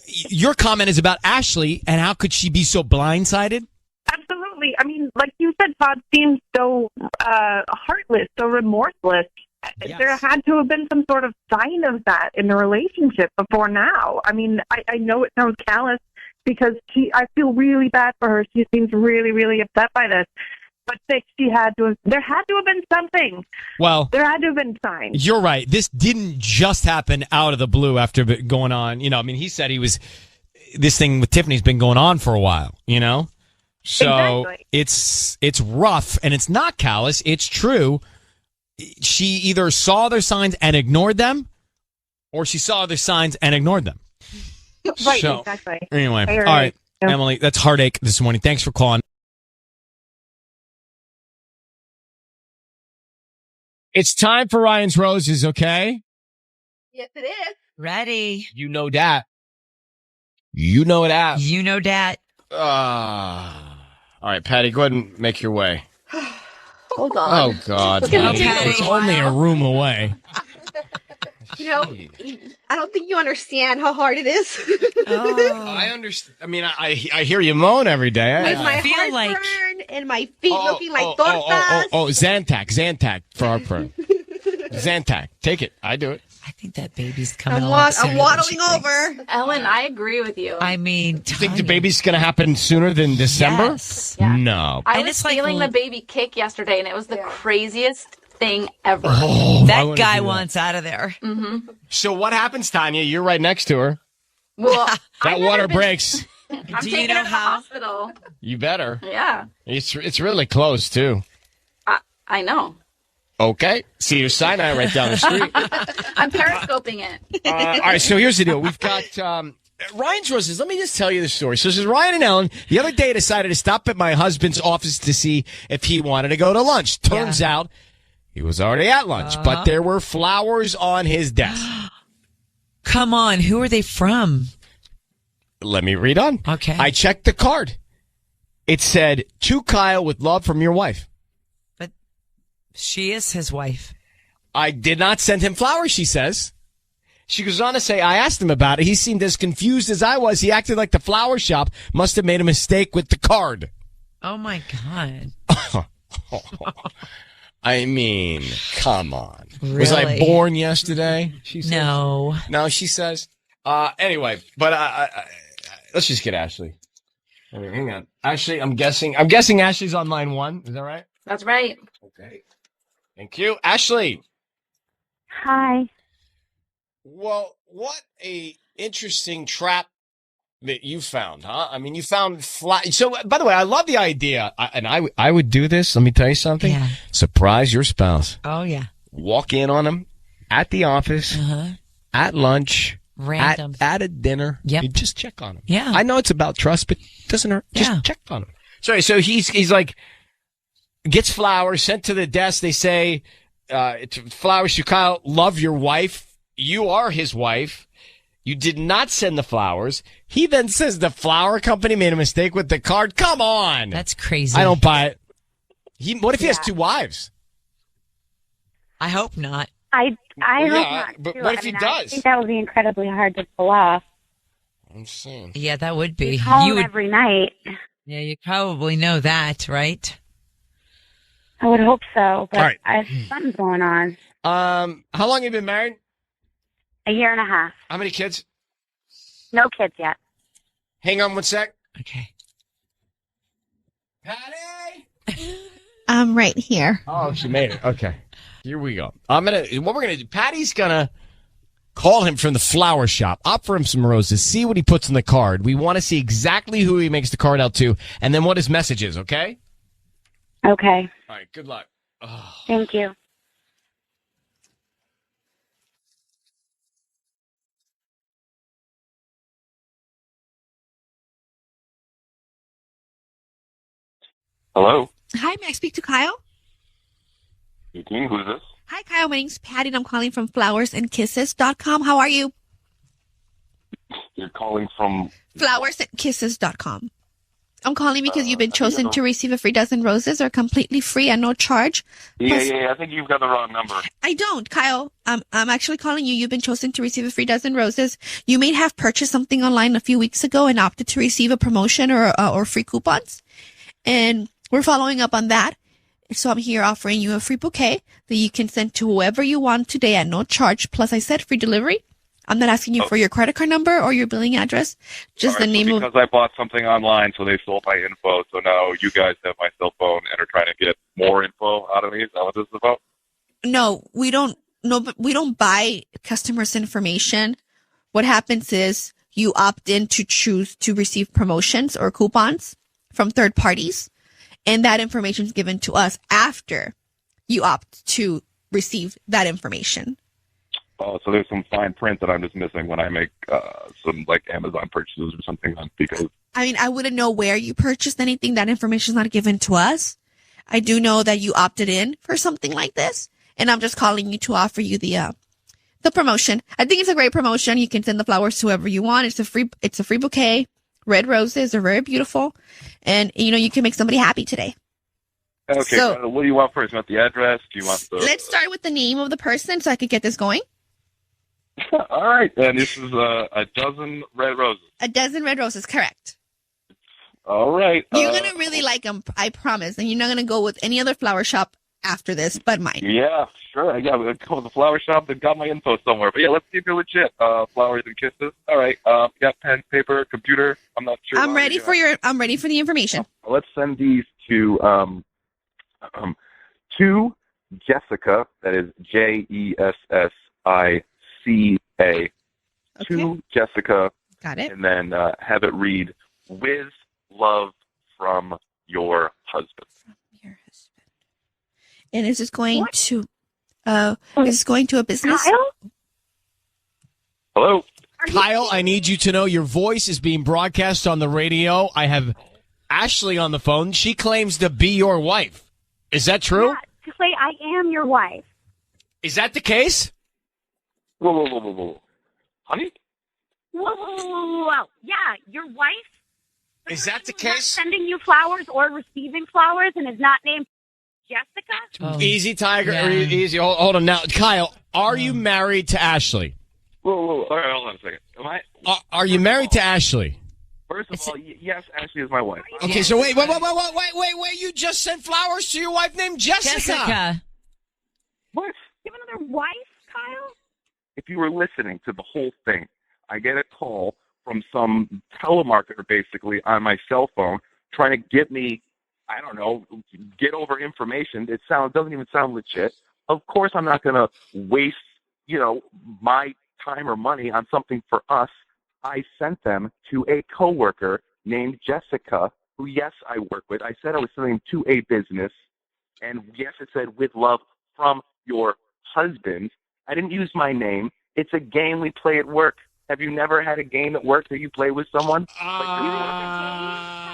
your comment is about Ashley, and how could she be so blindsided? Absolutely. I mean, like you said, Todd seems so heartless, so remorseless. Yes. There had to have been some sort of sign of that in the relationship before now. I mean, I know it sounds callous because I feel really bad for her. She seems really, really upset by this. but 6, there had to have been something. Well, there had to have been signs. You're right. This didn't just happen out of the blue after going on. He said this thing with Tiffany's been going on for a while, So exactly. it's rough, and it's not callous. It's true. She either saw their signs and ignored them, or she saw their signs and ignored them. Right, So, exactly. Anyway, all right, Emily, that's heartache this morning. Thanks for calling. It's time for Ryan's Roses, okay? Yes, it is. Ready. You know that. You know that. You know that. All right, Patty, go ahead and make your way. Hold on. Oh, God. It's only a room away. I don't think you understand how hard it is. I understand. I mean, I hear you moan every day. With my heartburn and my feet looking like tortas. Zantac for our friend. Zantac. Take it. I do it. I think that baby's coming I'm along sooner than waddling she thinks. over. Ellen, I agree with you. I mean, You think the baby's going to happen sooner than December? Yes. Yeah. No. I And was it's like- feeling the baby kick yesterday, and it was the craziest thing ever. Oh, I that wanna guy do that. wants out of there. Mm-hmm. So what happens, Tanya? You're right next to her. Well, That water breaks. I'm Do taking you know her to the how? hospital. You better. Yeah, It's really close, too. I know. Okay. See your Sinai right down the street. I'm periscoping it. All right, so here's the deal. We've got Ryan's Roses. Let me just tell you the story. So this is Ryan and Ellen. The other day I decided to stop at my husband's office to see if he wanted to go to lunch. Turns out he was already at lunch, but there were flowers on his desk. Come on. Who are they from? Let me read on. Okay. I checked the card. It said, "To Kyle with love from your wife." But she is his wife. I did not send him flowers, she says. She goes on to say, I asked him about it. He seemed as confused as I was. He acted like the flower shop must have made a mistake with the card. Oh, my God. I mean, come on. Was I Really? born yesterday? She says. No. No, she says. Anyway, but let's just get Ashley. I mean, hang on. Ashley, I'm guessing Ashley's on line 1. Is that right? That's right. Okay. Thank you. Ashley. Hi. Well, what a interesting trap that you found, huh? I mean, you found So, by the way, I love the idea, I would do this. Let me tell you something. Yeah. Surprise your spouse. Oh, yeah. Walk in on him at the office, at lunch, Random. at a dinner. Yep. You just check on him. Yeah. I know it's about trust, but it doesn't hurt. Just check on him. Sorry. So he's like, gets flowers sent to the desk. They say, flowers to Kyle. Love your wife. You are his wife. You did not send the flowers. He then says the flower company made a mistake with the card. Come on. That's crazy. I don't buy it. What if he has 2 wives? I hope not. I hope yeah, not. but too. what if I mean, he does? I think that would be incredibly hard to pull off. I'm saying. Yeah, that would be. He's home You would, every night. yeah, you probably know that, right? I would hope so, but All right. something's going on. How long have you been married? A year and a half. How many kids? No kids yet. Hang on one sec. Okay. Patty? I'm right here. Oh, she made it. Okay. Here we go. What we're going to do, Patty's going to call him from the flower shop, offer him some roses, see what he puts in the card. We want to see exactly who he makes the card out to, and then what his message is, okay? Okay. All right, good luck. Oh. Thank you. Hello. Hi, may I speak to Kyle? Speaking. Who's this? Hi, Kyle. My name's Patty, and I'm calling from flowersandkisses.com. How are you? You're calling from Flowersandkisses.com. I'm calling because you've been chosen to receive a free dozen roses or completely free and no charge. Yeah. I think you've got the wrong number. I don't, Kyle. I'm actually calling you. You've been chosen to receive a free dozen roses. You may have purchased something online a few weeks ago and opted to receive a promotion or free coupons. And we're following up on that. So I'm here offering you a free bouquet that you can send to whoever you want today at no charge. Plus, I said free delivery. I'm not asking you for your credit card number or your billing address, just the name because I bought something online, so they stole my info. So now you guys have my cell phone and are trying to get more info out of me. Is that what this is about? No, we don't. No, but we don't buy customers' information. What happens is you opt in to choose to receive promotions or coupons from third parties, and that information is given to us after you opt to receive that information. Oh, so there's some fine print that I'm just missing when I make some like Amazon purchases or something. Because I mean, I wouldn't know where you purchased anything. That information is not given to us. I do know that you opted in for something like this, and I'm just calling you to offer you the promotion. I think it's a great promotion. You can send the flowers to whoever you want. It's a free bouquet. Red roses are very beautiful, and you can make somebody happy today. okay, So- what do you want first? You want the address? Do you want the? Let's start with the name of the person so I could get this going. All right, and this is a dozen red roses. A dozen red roses, correct. All right. You're going to really like them, I promise. And you're not going to go with any other flower shop after this but mine. Yeah, sure. Yeah, we'll go to the flower shop. They've got my info somewhere. But yeah, let's see if you're legit. Flowers and kisses. All right. Got pen, paper, computer. I'm not sure. I'm ready for the information. Let's send these to Jessica. That is JESSICA. To Jessica. Got it. And then have it read with love from your husband. And is this going to a business? Hello? Kyle, I need you to know your voice is being broadcast on the radio. I have Ashley on the phone. She claims to be your wife. Is that true? Yeah, to say I am your wife. Is that the case? Whoa. Honey? Whoa. Yeah, your wife? Is that the Who's not case? sending you flowers or receiving flowers and is not named Jessica? Easy, Tiger. Yeah. Easy. Hold on now. Kyle, are you married to Ashley? Whoa. All right, hold on a second. Are you married to Ashley? First of all, yes, Ashley is my wife. Okay, so wait. You just sent flowers to your wife named Jessica. What? You have another wife, Kyle? If you were listening to the whole thing, I get a call from some telemarketer basically on my cell phone trying to get me, I don't know, get over information. Doesn't even sound legit. Of course I'm not going to waste, my time or money on something for us. I sent them to a coworker named Jessica, who, yes, I work with. I said I was sending them to a business, and yes, it said with love from your husband. I didn't use my name. It's a game we play at work. Have you never had a game at work that you play with someone?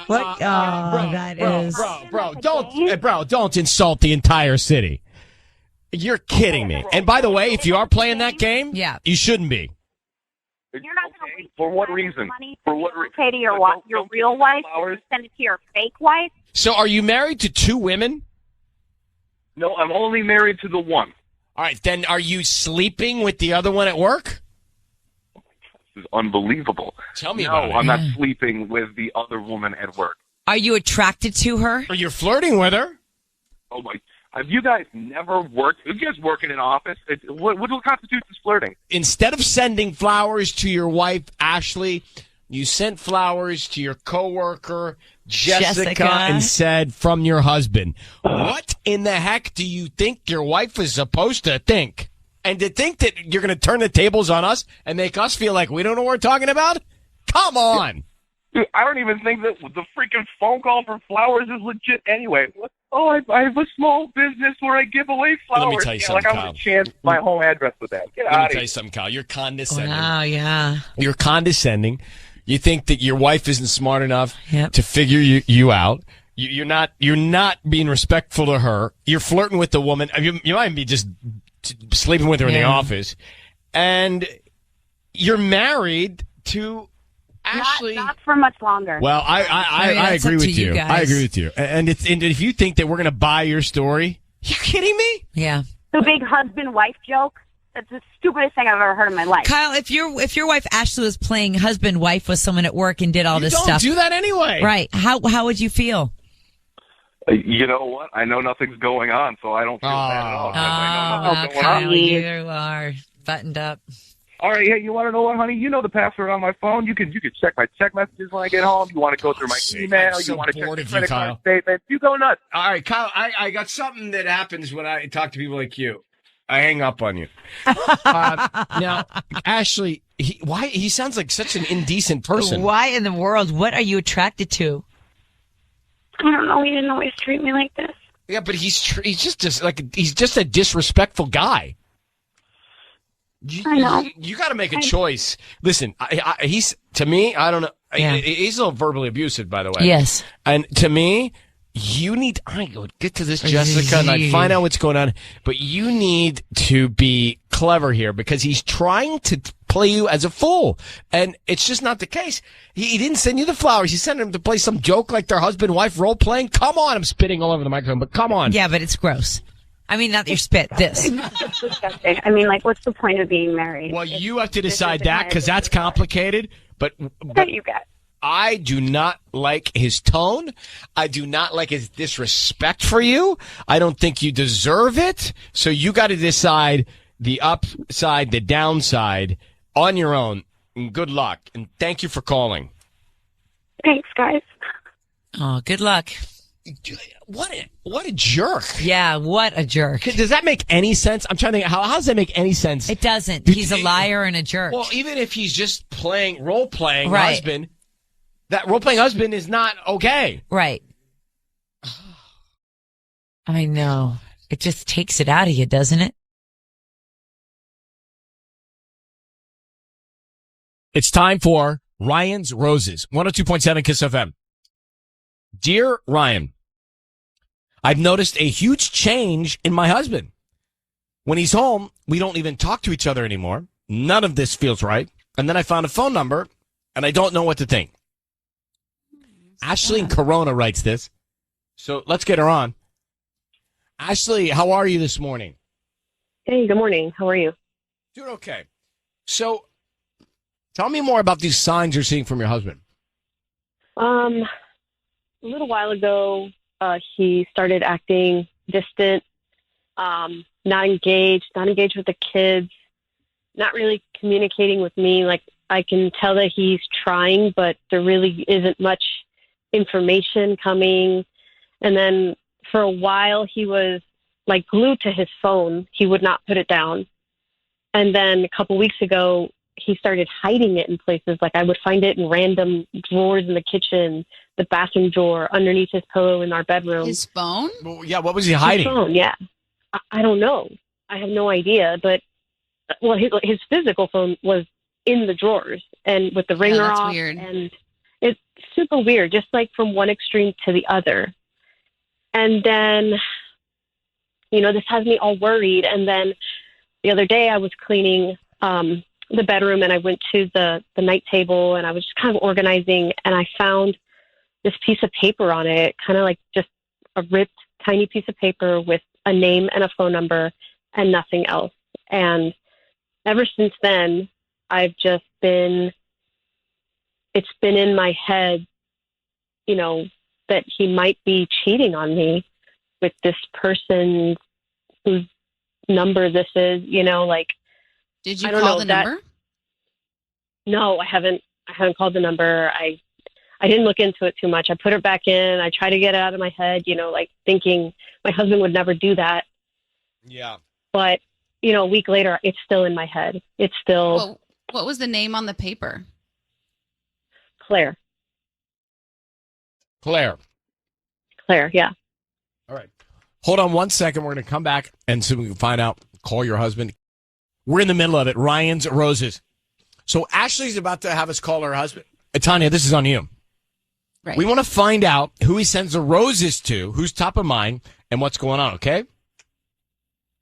What? Oh, that is. Bro, don't insult the entire city. You're kidding me. And by the way, if you are playing that game, you shouldn't be. You're not going to waste For what reason? money For what reason? pay to your real wife and send it to your fake wife? So are you married to two women? No, I'm only married to the one. All right, then are you sleeping with the other one at work? This is unbelievable. Tell me no, about it. I'm not sleeping with the other woman at work. Are you attracted to her? Or you're flirting with her? Oh, my. Have you guys never worked? Have you guys work in an office? What constitutes as flirting? Instead of sending flowers to your wife, Ashley, you sent flowers to your coworker, Jessica, and said from your husband. What in the heck do you think your wife is supposed to think? And to think that you're going to turn the tables on us and make us feel like we don't know what we're talking about? Come on. Dude, I don't even think that the freaking phone call for flowers is legit anyway. I have a small business where I give away flowers. Let me tell you something, like I Kyle. would chance my home address with that. Get Let out me of tell here. you something, Kyle. You're condescending. Wow, yeah. You're condescending. You think that your wife isn't smart enough to figure you out. You're not being respectful to her. You're flirting with the woman. You might be just sleeping with her in the office. And you're married to Ashley. Not for much longer. Well, I agree with you. I agree with you. And if you think that we're going to buy your story, you kidding me? Yeah. The big husband-wife joke. That's the stupidest thing I've ever heard in my life. Kyle, if your wife Ashley was playing husband-wife with someone at work and did all this stuff. Don't do that anyway. Right. How would you feel? You know what? I know nothing's going on, so I don't feel bad at all. I know nothing's going Kyle, on. you are buttoned up. All right, hey, you want to know what, honey? You know the password on my phone. You can check my check messages when I get home. You want to go through my email. I'm so you want to check bored my of you, credit Kyle. card statement. You go nuts. All right, Kyle, I got something that happens when I talk to people like you. I hang up on you. Now, Ashley, he sounds like such an indecent person. Why in the world? What are you attracted to? I don't know. He didn't always treat me like this. Yeah, but he's just a disrespectful guy. I know. You got to make a choice. Listen, he's to me. I don't know. Yeah. He's a little verbally abusive, by the way. Yes. And to me, you need. I go get to this, Jessica, and I find out what's going on. But you need to be clever here because he's trying to play you as a fool, and it's just not the case. He didn't send you the flowers. He sent him to play some joke like their husband-wife role playing. Come on, I'm spitting all over the microphone, but come on. Yeah, but it's gross. I mean, not your spit. This. It's disgusting. I mean, like, what's the point of being married? Well, you have to decide that because that's complicated. But you got. I do not like his tone. I do not like his disrespect for you. I don't think you deserve it. So you got to decide the upside, the downside on your own. And good luck. And thank you for calling. Thanks, guys. Oh, good luck. What a jerk. Yeah, what a jerk. Does that make any sense? I'm trying to think, how does that make any sense? It doesn't. He's a liar and a jerk. Well, even if he's just role-playing Right. husband, that role-playing husband is not okay. Right. I know. It just takes it out of you, doesn't it? It's time for Ryan's Roses, 102.7 KIIS FM. Dear Ryan, I've noticed a huge change in my husband. When he's home, we don't even talk to each other anymore. None of this feels right. And then I found a phone number, and I don't know what to think. Ashley in Corona writes this. So let's get her on. Ashley, how are you this morning? Hey, good morning. How are you? Doing okay. So tell me more about these signs you're seeing from your husband. A little while ago, he started acting distant, not engaged with the kids, not really communicating with me. Like, I can tell that he's trying, but there really isn't much information coming. And then for a while, he was like glued to his phone. He would not put it down. And then a couple weeks ago, he started hiding it in places. Like, I would find it in random drawers in the kitchen, the bathroom drawer, underneath his pillow in our bedroom. His phone? Well, yeah, what was he hiding? His phone, yeah. I don't know. I have no idea. But, well, his physical phone was in the drawers and with the ringer that's off. weird. And it's super weird, just like from one extreme to the other. And then, this has me all worried. And then the other day I was cleaning the bedroom, and I went to the night table, and I was just kind of organizing, and I found this piece of paper on it, kind of like just a ripped tiny piece of paper with a name and a phone number and nothing else. And ever since then, it's been in my head, that he might be cheating on me with this person whose number this is, like. Did you call the number? No, I haven't called the number. I didn't look into it too much. I put it back in. I try to get it out of my head, like thinking my husband would never do that. Yeah. But, a week later, it's still in my head. It's still. Well, what was the name on the paper? Claire. Claire, yeah. All right. Hold on one second. We're going to come back and see if we can find out. Call your husband. We're in the middle of it. Ryan's Roses. So Ashley's about to have us call her husband. Tanya, this is on you. Right. We want to find out who he sends the roses to, who's top of mind, and what's going on, okay?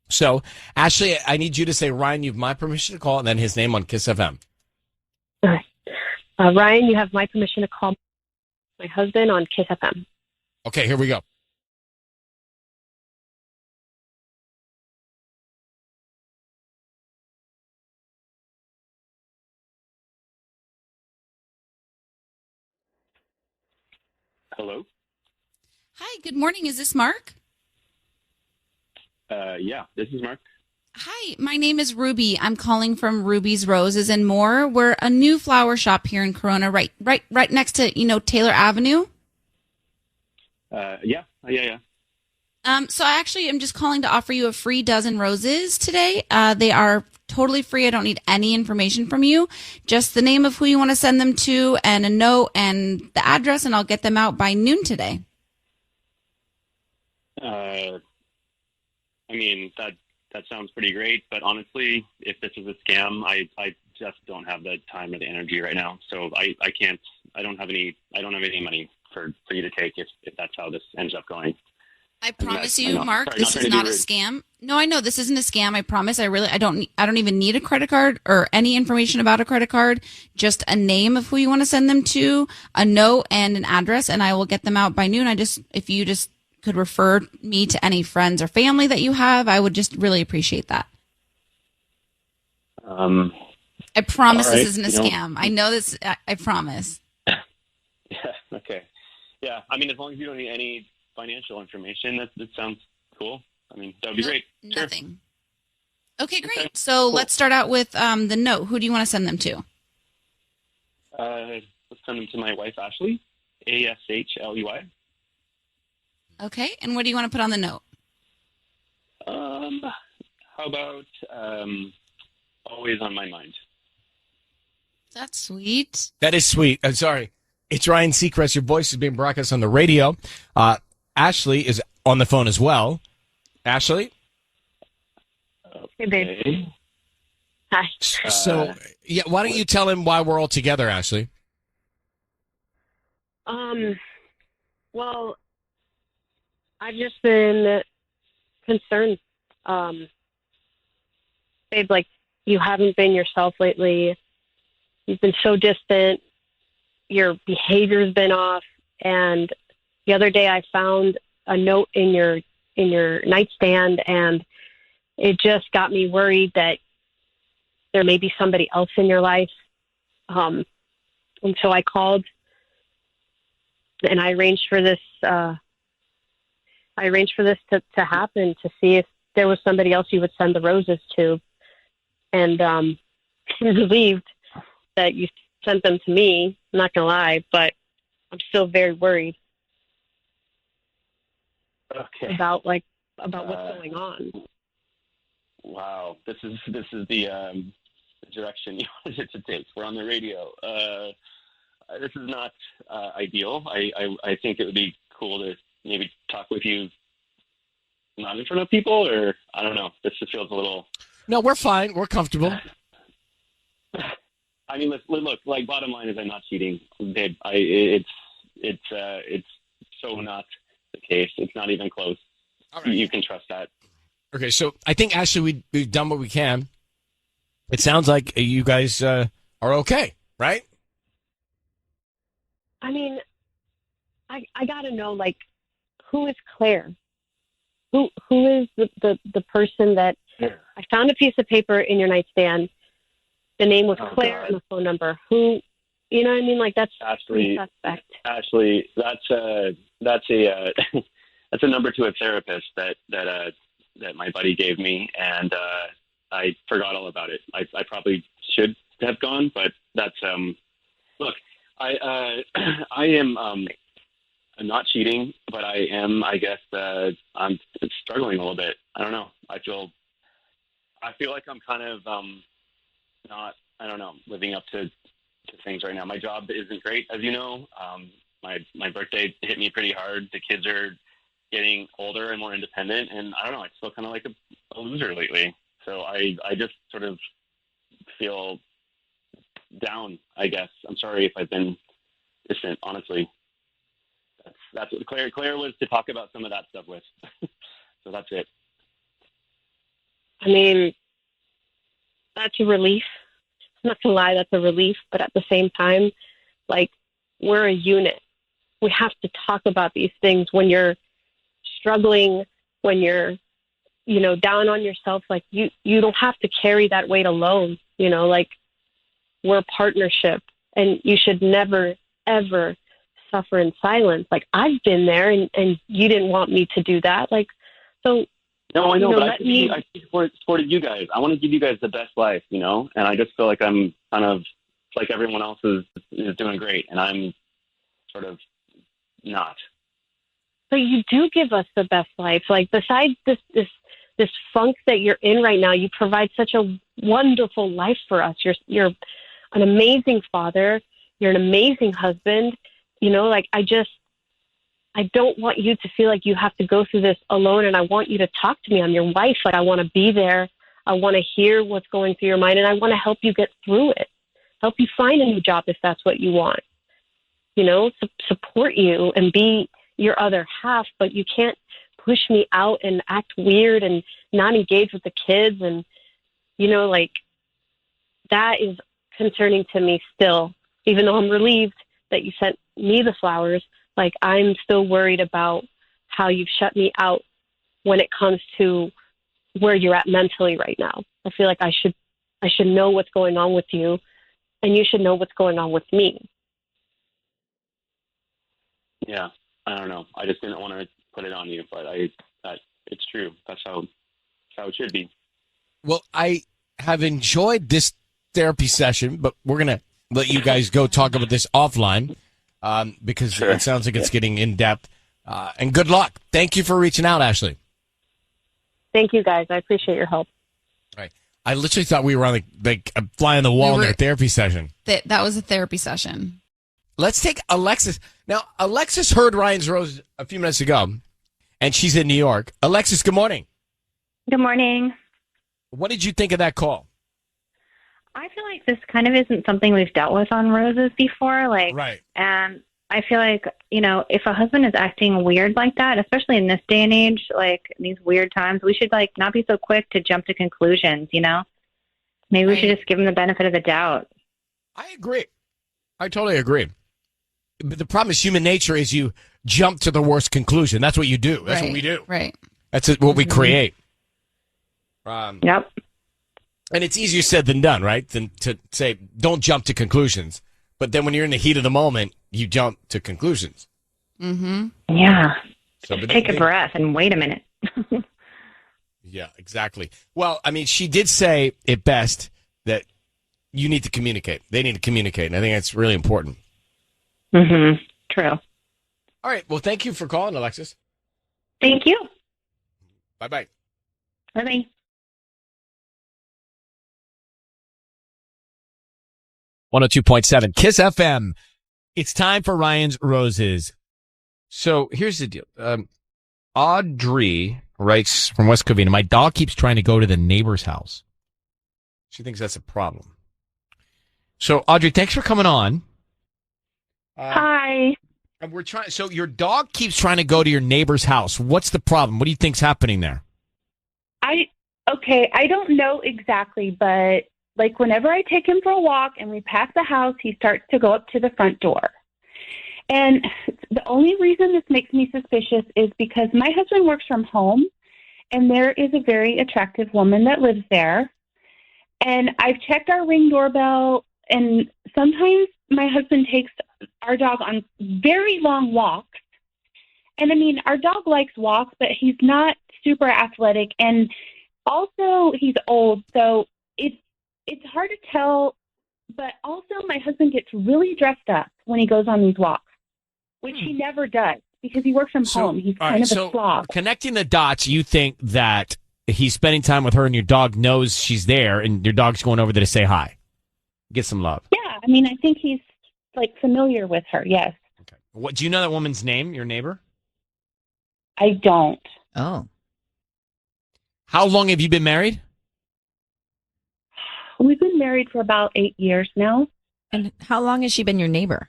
So, Ashley, I need you to say, Ryan, you have my permission to call, and then his name on KIIS FM. All right. Ryan, you have my permission to call my husband on KIIS FM. Okay, here we go. Hello? Hi, good morning. Is this Mark? Yeah, this is Mark. Hi, my name is Ruby. I'm calling from Ruby's Roses and More. We're a new flower shop here in Corona, right next to, Taylor Avenue. Yeah. So I actually am just calling to offer you a free dozen roses today. They are totally free. I don't need any information from you. Just the name of who you want to send them to and a note and the address, and I'll get them out by noon today. I mean, that sounds pretty great, but honestly, if this is a scam, I just don't have the time or the energy right now. So I can't. I don't have any money for you to take if that's how this ends up going. I promise you, Mark, this is not a scam. No, I know this isn't a scam. I promise. I don't even need a credit card or any information about a credit card. Just a name of who you want to send them to, a note, and an address, and I will get them out by noon. If you just could refer me to any friends or family that you have, I would just really appreciate that. I promise this isn't a scam. I know this. I promise. Yeah. Okay. Yeah. I mean, as long as you don't need any financial information, that sounds cool. I mean, that would be great. Nothing. Sure. Okay, great. Okay, so Let's start out with the note. Who do you want to send them to? Let's send them to my wife, Ashley. ASHLEY. Okay, and what do you want to put on the note? How about always on my mind? That's sweet. That is sweet. I'm sorry. It's Ryan Seacrest. Your voice is being broadcast on the radio. Ashley is on the phone as well. Ashley? Hey, babe. Hi. So, why don't you tell him why we're all together, Ashley? Well, I've just been concerned. Babe, you haven't been yourself lately. You've been so distant. Your behavior's been off. And the other day I found a note in your nightstand, and it just got me worried that there may be somebody else in your life. And so I called and I arranged for this to happen, to see if there was somebody else you would send the roses to. And I'm relieved that you sent them to me. I'm not gonna lie, but I'm still very worried. Okay. About what's going on. Wow, this is the direction you wanted it to take. We're on the radio. This is not ideal. I think it would be cool to maybe talk with you, not in front of people, or I don't know. This just feels a little. No, we're fine. We're comfortable. I mean, look. Bottom line is, I'm not cheating, babe. It's so not the case. It's not even close. All right. You can trust that. Okay, so I think, Ashley, we've done what we can. It sounds like you guys are okay, right? I mean, I gotta know, who is Claire? Who is the person that I found a piece of paper in your nightstand. The name was Claire and the phone number. Who, you know what I mean? That's Ashley. Suspect. Ashley, that's a number to a therapist that my buddy gave me, and I forgot all about it. I probably should have gone, but that's look. I am I'm not cheating, but I am. I guess I'm struggling a little bit. I don't know. I feel like I'm kind of not. I don't know, living up to things right now. My job isn't great, as you know. My birthday hit me pretty hard. The kids are getting older and more independent, and I don't know. I feel kind of like a loser lately. So I just sort of feel down, I guess. I'm sorry if I've been distant, honestly. That's what Claire was to talk about some of that stuff with. So that's it. I mean, that's a relief. I'm not gonna lie, that's a relief. But at the same time, we're a unit. We have to talk about these things when you're struggling, when you're, down on yourself. You don't have to carry that weight alone. We're a partnership, and you should never, ever suffer in silence. I've been there, and you didn't want me to do that. So No, I know, but let me. I supported you guys. I want to give you guys the best life, you know, and I just feel like I'm kind of like everyone else is doing great, and I'm sort of not. But you do give us the best life. Like besides this funk that you're in right now, you provide such a wonderful life for us. You're an amazing father. You're an amazing husband. You know, like I don't want you to feel like you have to go through this alone, and I want you to talk to me. I'm your wife. Like I want to be there. I want to hear what's going through your mind, and I want to help you get through it. Help you find a new job if that's what you want. You know, support you and be your other half, but you can't push me out and act weird and not engage with the kids. And, you know, like that is concerning to me still, even though I'm relieved that you sent me the flowers. Like I'm still worried about how you've shut me out when it comes to where you're at mentally right now. I feel like I should know what's going on with you, and you should know what's going on with me. Yeah, I don't know. I just didn't want to put it on you, but it's true. That's how it should be. Well, I have enjoyed this therapy session, but we're going to let you guys go talk about this offline because it sounds like it's getting in depth. And good luck. Thank you for reaching out, Ashley. Thank you, guys. I appreciate your help. All right. I literally thought we were on like a fly on the wall in their therapy session. That was a therapy session. Let's take Alexis. Now, Alexis heard Ryan's Rose a few minutes ago, and she's in New York. Alexis, good morning. Good morning. What did you think of that call? I feel like this kind of isn't something we've dealt with on Roses before. Like, right. And I feel like, you know, if a husband is acting weird like that, especially in this day and age, like in these weird times, we should like not be so quick to jump to conclusions, you know? Maybe we should just give him the benefit of the doubt. I agree. I totally agree. But the problem is human nature is you jump to the worst conclusion. That's what you do. That's what we do. Right. That's what we create. Yep. And it's easier said than done, right? Than to say, don't jump to conclusions. But then when you're in the heat of the moment, you jump to conclusions. Mm-hmm. Yeah. So, just take a breath and wait a minute. Yeah, exactly. Well, I mean, she did say it best that you need to communicate. They need to communicate. And I think that's really important. Mm-hmm. True. All right. Well, thank you for calling, Alexis. Thank you. Bye-bye. Bye-bye. .7 KIIS-FM. It's time for Ryan's Roses. So here's the deal. Audrey writes from West Covina, my dog keeps trying to go to the neighbor's house. She thinks that's a problem. So Audrey, thanks for coming on. Hi. And we're trying. So your dog keeps trying to go to your neighbor's house. What's the problem? What do you think's happening there? I don't know exactly, but like whenever I take him for a walk and we pass the house, he starts to go up to the front door. And the only reason this makes me suspicious is because my husband works from home and there is a very attractive woman that lives there. And I've checked our Ring doorbell, and sometimes my husband takes our dog on very long walks. And I mean, our dog likes walks, but he's not super athletic. And also he's old, so it's hard to tell. But also my husband gets really dressed up when he goes on these walks, which he never does because he works from home. He's kind of a slob. Connecting the dots, you think that he's spending time with her and your dog knows she's there and your dog's going over there to say hi, get some love. Yeah, I mean, I think he's like familiar with her. Yes. Okay. What do you know that woman's name? Your neighbor? I don't. Oh. How long have you been married? We've been married for about 8 years now. And how long has she been your neighbor?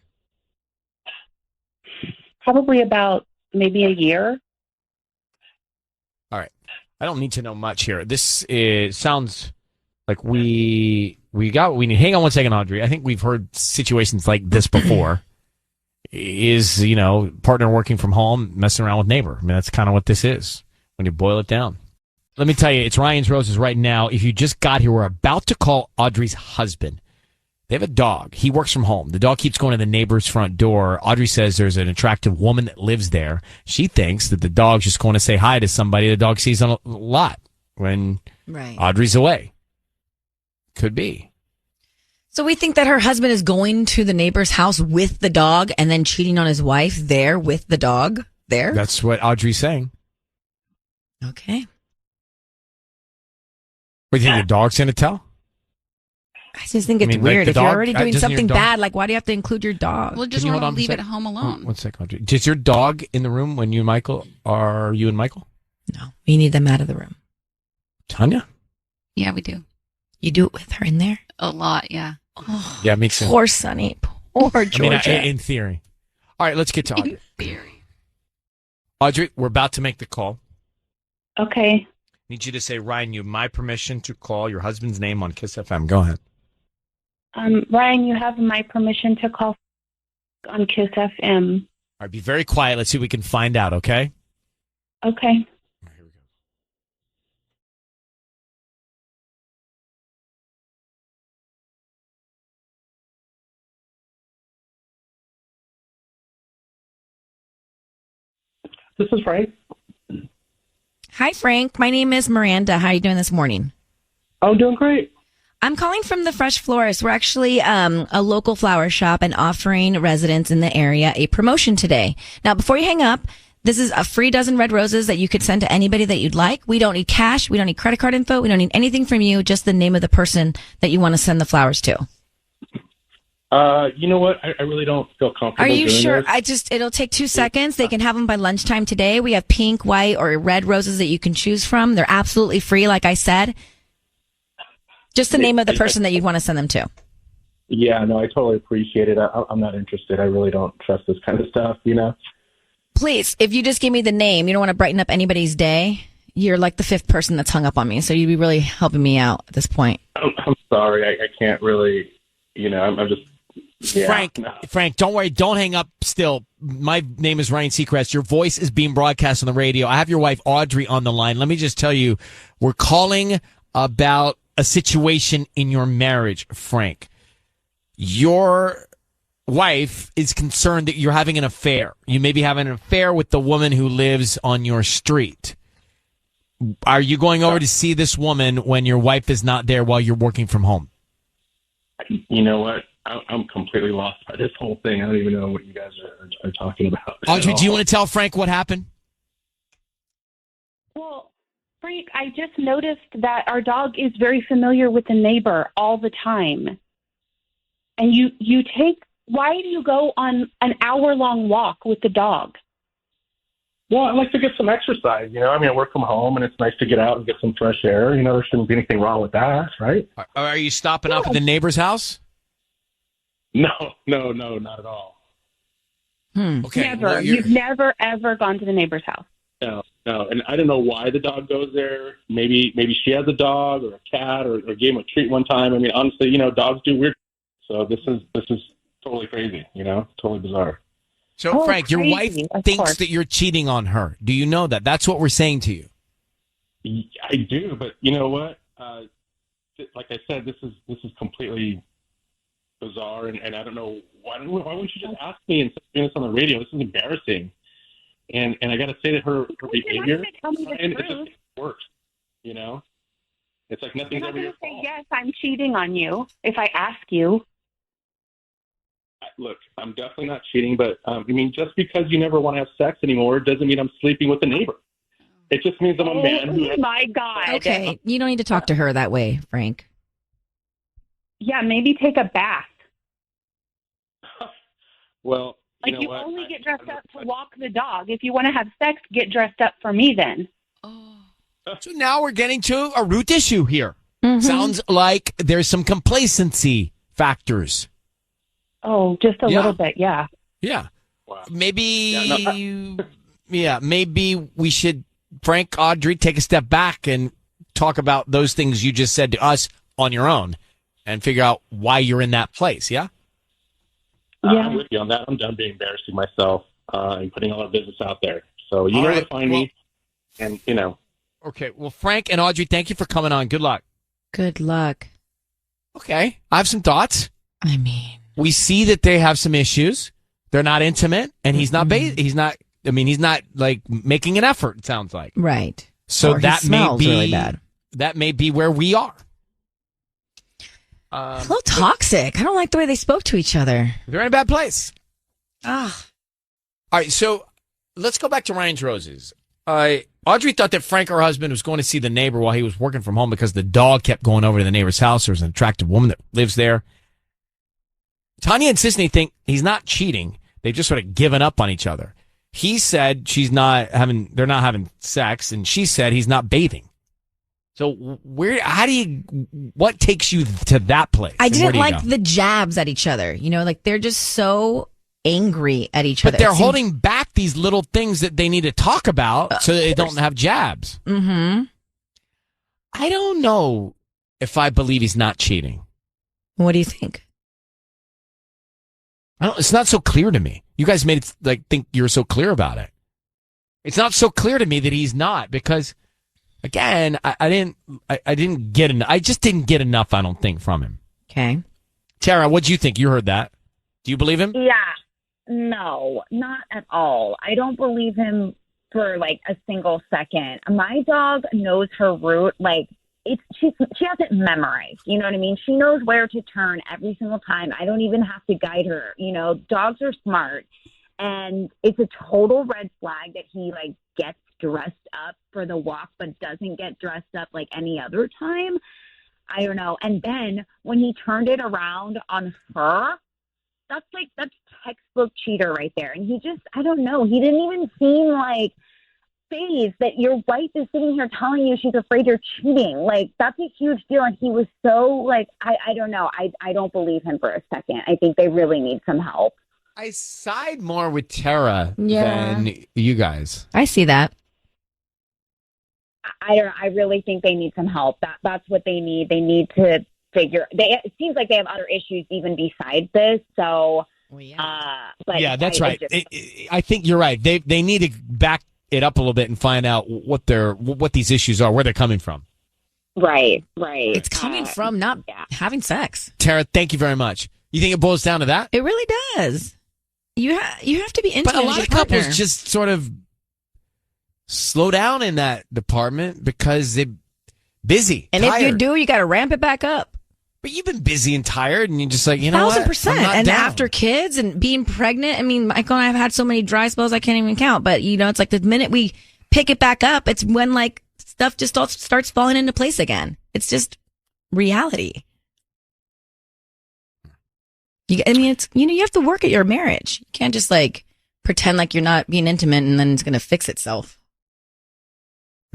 Probably about maybe a year. All right. I don't need to know much here. This sounds like we got what we need. Hang on one second, Audrey. I think we've heard situations like this before. Is, partner working from home, messing around with neighbor. I mean, that's kind of what this is when you boil it down. Let me tell you, it's Ryan's Roses right now. If you just got here, we're about to call Audrey's husband. They have a dog. He works from home. The dog keeps going to the neighbor's front door. Audrey says there's an attractive woman that lives there. She thinks that the dog's just going to say hi to somebody the dog sees on a lot when Audrey's away. Could be. So we think that her husband is going to the neighbor's house with the dog and then cheating on his wife there with the dog there? That's what Audrey's saying. Okay. What do you think the dog's going to tell? I just think it's weird. If you're already doing something dog... bad, like why do you have to include your dog? Well, just want to leave it home alone. One second, Audrey. Is your dog in the room when you and Michael? Are you and Michael? No, we need them out of the room. Tanya? Yeah, we do. You do it with her in there? A lot, yeah. Oh, yeah, me too. Poor Sonny. Poor Georgia. In theory. All right, let's get to Audrey. Audrey, we're about to make the call. Okay. Need you to say, Ryan, you have my permission to call your husband's name on KIIS-FM. Go ahead. Ryan, you have my permission to call on KIIS-FM. All right, be very quiet. Let's see if we can find out, okay? Okay. This is Frank. Hi, Frank. My name is Miranda. How are you doing this morning? Oh, doing great. I'm calling from the Fresh Florist. We're actually a local flower shop and offering residents in the area a promotion today. Now, before you hang up, this is a free dozen red roses that you could send to anybody that you'd like. We don't need cash. We don't need credit card info. We don't need anything from you, just the name of the person that you want to send the flowers to. You know what? I really don't feel comfortable. Are you doing sure? this. It'll take 2 seconds. They can have them by lunchtime today. We have pink, white, or red roses that you can choose from. They're absolutely free, like I said. Just the name of the person that you want to send them to. Yeah, no, I totally appreciate it. I'm not interested. I really don't trust this kind of stuff, you know? Please, if you just give me the name, you don't want to brighten up anybody's day. You're like the 5th person that's hung up on me, so you'd be really helping me out at this point. I'm sorry. I can't really, you know, I'm just... Yeah, Frank, don't worry. Don't hang up still. My name is Ryan Seacrest. Your voice is being broadcast on the radio. I have your wife, Audrey, on the line. Let me just tell you, we're calling about a situation in your marriage, Frank. Your wife is concerned that you're having an affair. You may be having an affair with the woman who lives on your street. Are you going over to see this woman when your wife is not there while you're working from home? You know what? I'm completely lost by this whole thing. I don't even know what you guys are talking about. Audrey, do you want to tell Frank what happened? Well, Frank, I just noticed that our dog is very familiar with the neighbor all the time. And why do you go on an hour-long walk with the dog? Well, I like to get some exercise, you know. I mean, I work from home, and it's nice to get out and get some fresh air. You know, there shouldn't be anything wrong with that, right? Are you stopping up at the neighbor's house? No, not at all. Okay. Never. Well, You've never, ever gone to the neighbor's house. No. And I don't know why the dog goes there. Maybe she has a dog or a cat or gave him a treat one time. I mean, honestly, you know, dogs do weird. So this is totally crazy, you know, totally bizarre. So, Frank, crazy, your wife thinks that you're cheating on her. Do you know that? That's what we're saying to you. I do, but you know what? Like I said, this is completely bizarre, and I don't know why wouldn't you just ask me instead of doing this on the radio? This is embarrassing, and I got to say that her behavior, and it just works. You know, it's like nothing's ever your fault. Yes, I'm cheating on you if I ask you. Look, I'm definitely not cheating, but I mean, just because you never want to have sex anymore doesn't mean I'm sleeping with a neighbor. It just means I'm a man who. Oh my God! Okay, you don't need to talk to her that way, Frank. Yeah, maybe take a bath. Well, you know what? Only get dressed up to walk the dog. If you want to have sex, get dressed up for me then. So now we're getting to a root issue here. Sounds like there's some complacency factors. Oh, just a little bit, yeah. Yeah. Wow. Maybe, maybe we should, Frank, Audrey, take a step back and talk about those things you just said to us on your own and figure out why you're in that place, yeah? I'm with you on that. I'm done being embarrassing myself and putting all our business out there. So you know where to find me, and, you know. Okay, well, Frank and Audrey, thank you for coming on. Good luck. Good luck. Okay, I have some thoughts. I mean, we see that they have some issues. They're not intimate, and he's not. He's not. I mean, he's not like making an effort. It sounds like right. So Or that he may smells be really bad. That may be where we are. A little toxic. I don't like the way they spoke to each other. They're in a bad place. Ah. All right, so let's go back to Ryan's Roses. Audrey thought that Frank, her husband, was going to see the neighbor while he was working from home because the dog kept going over to the neighbor's house. There's an attractive woman that lives there. Tanya and Sisney think he's not cheating. They've just sort of given up on each other. He said they're not having sex, and she said he's not bathing. So what takes you to that place? I And where didn't do you like go? the jabs at each other. You know, like they're just so angry at each other. But they're holding back these little things that they need to talk about so that they don't have jabs. Mm-hmm. I don't know if I believe he's not cheating. What do you think? It's not so clear to me. You guys made it think you're so clear about it. It's not so clear to me that he's not because, again, I just didn't get enough. I don't think from him. Okay, Tara, what do you think? You heard that? Do you believe him? Yeah. No, not at all. I don't believe him for like a single second. My dog knows her route. Like she hasn't memorized. You know what I mean? She knows where to turn every single time. I don't even have to guide her. You know, dogs are smart, and it's a total red flag that he like gets dressed up for the walk, but doesn't get dressed up like any other time. I don't know. And then when he turned it around on her, that's textbook cheater right there. And he just, I don't know. He didn't even seem like phased that your wife is sitting here telling you she's afraid you're cheating. Like, that's a huge deal. And he was so like, I don't know. I don't believe him for a second. I think they really need some help. I side more with Tara Yeah. than you guys. I see that. I really think they need some help. That's what they need. They need to it seems like they have other issues even besides this. So, but Yeah, that's right. I think you're right. They need to back it up a little bit and find out what these issues are, where they're coming from. Right. It's coming from not having sex. Tara, thank you very much. You think it boils down to that? It really does. You have to be intimate. But a with lot your of couples partner. just sort of slow down in that department because they're busy. And tired. if you do, you got to ramp it back up. But you've been busy and tired, and you're just like, you know what? 1,000%. I'm not And down. after kids and being pregnant, I mean, Michael and I have had so many dry spells I can't even count. But you know, it's like the minute we pick it back up, it's when like stuff just starts falling into place again. It's just reality. It's you have to work at your marriage. You can't just like pretend like you're not being intimate and then it's going to fix itself.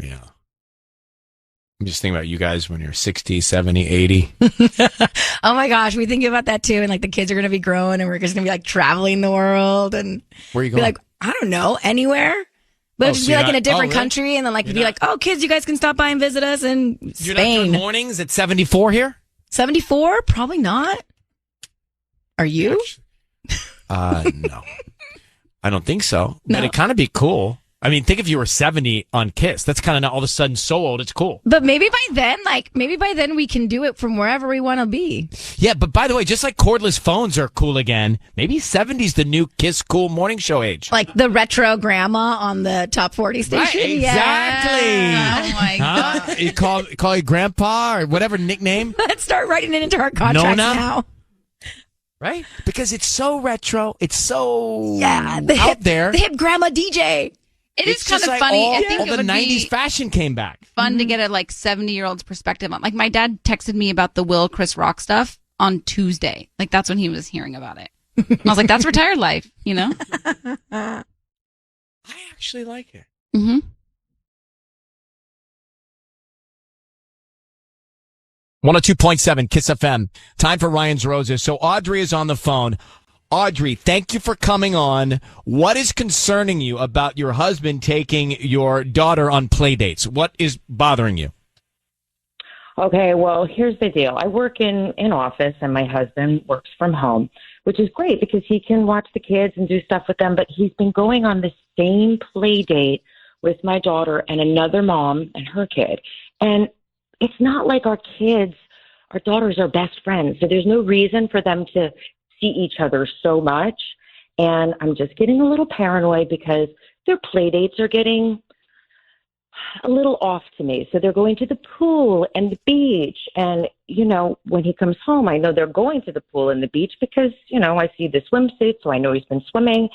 Yeah. I'm just thinking about you guys when you're 60, 70, 80. Oh my gosh, we think about that too. And like the kids are going to be growing and we're just going to be like traveling the world and Where are you be going? like, I don't know, anywhere. But it'll just so be you're like in a not- different really? country and then like be like, oh kids, you guys can stop by and visit us in You're not doing Spain. mornings at 74 here? 74? Probably not. Are you? No. I don't think so. No. But it'd kind of be cool. I mean, think if you were 70 on KISS. That's kind of not all of a sudden so old. It's cool. But maybe by then we can do it from wherever we want to be. Yeah, but by the way, just like cordless phones are cool again, maybe 70's the new KISS cool morning show age. Like the retro grandma on the top 40 station. Right, exactly. Yeah. Oh my God. You call you grandpa or whatever nickname. Let's start writing it into our contracts Nona? now. Right? Because it's so retro. It's so The out there. The hip grandma DJ. It is It's kind just of like funny. all I think it the would 90s be fashion came back. fun to get a like 70-year-old's perspective on. Like my dad texted me about the Will Chris Rock stuff on Tuesday. Like that's when he was hearing about it. I was like, that's retired life, you know? I actually like it. Mm-hmm. .7 KISS FM. Time for Ryan's Roses. So Audrey is on the phone. Audrey, thank you for coming on. What is concerning you about your husband taking your daughter on play dates? What is bothering you? Okay, well, here's the deal. I work in office and my husband works from home, which is great because he can watch the kids and do stuff with them, but he's been going on the same play date with my daughter and another mom and her kid. And it's not like our kids our daughters are best friends. So there's no reason for them to see each other so much. And I'm just getting a little paranoid because their play dates are getting a little off to me. So they're going to the pool and the beach. And, you know, when he comes home, I know they're going to the pool and the beach because, you know, I see the swimsuit, so I know he's been swimming.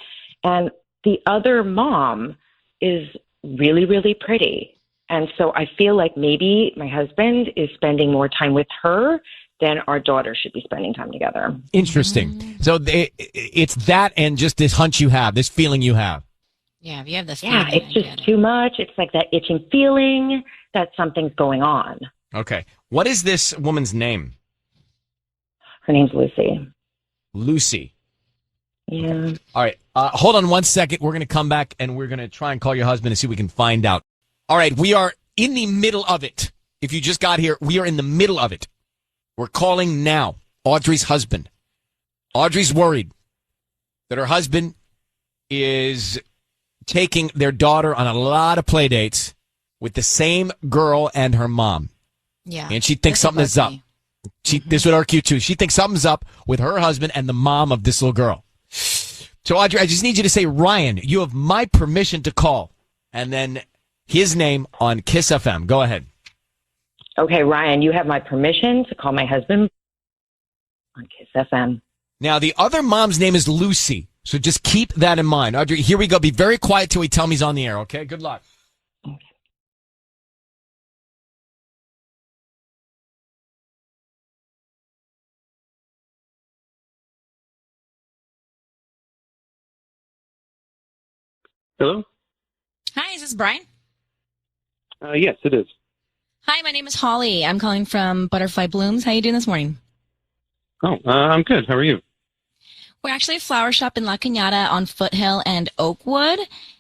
And the other mom is really, really pretty. And so I feel like maybe my husband is spending more time with her than our daughter should be spending time together. Interesting. So it's that and just this hunch you have, this feeling you have. Yeah, if you have this Yeah, feeling, it's just too much. It's like that itching feeling that something's going on. Okay. What is this woman's name? Her name's Lucy. Lucy. Yeah. All right. Hold on one second. We're going to come back and we're going to try and call your husband and see if we can find out. All right. We are in the middle of it. If you just got here, we are in the middle of it. We're calling now Audrey's husband. Audrey's worried that her husband is taking their daughter on a lot of play dates with the same girl and her mom. Yeah. And she thinks something is up. This would argue too. She thinks something's up with her husband and the mom of this little girl. So Audrey, I just need you to say, Ryan, you have my permission to call. And then his name on KIIS-FM. Go ahead. Okay, Ryan, you have my permission to call my husband on KIIS-FM. Now, the other mom's name is Lucy. So just keep that in mind. Audrey, here we go. Be very quiet till we tell me he's on the air, okay? Good luck. Okay. Hello? Hi, is this Brian? Yes, it is. Hi, my name is Holly. I'm calling from Butterfly Blooms. How you doing this morning? Oh, I'm good. How are you? We're actually a flower shop in La Cañada on Foothill and Oakwood,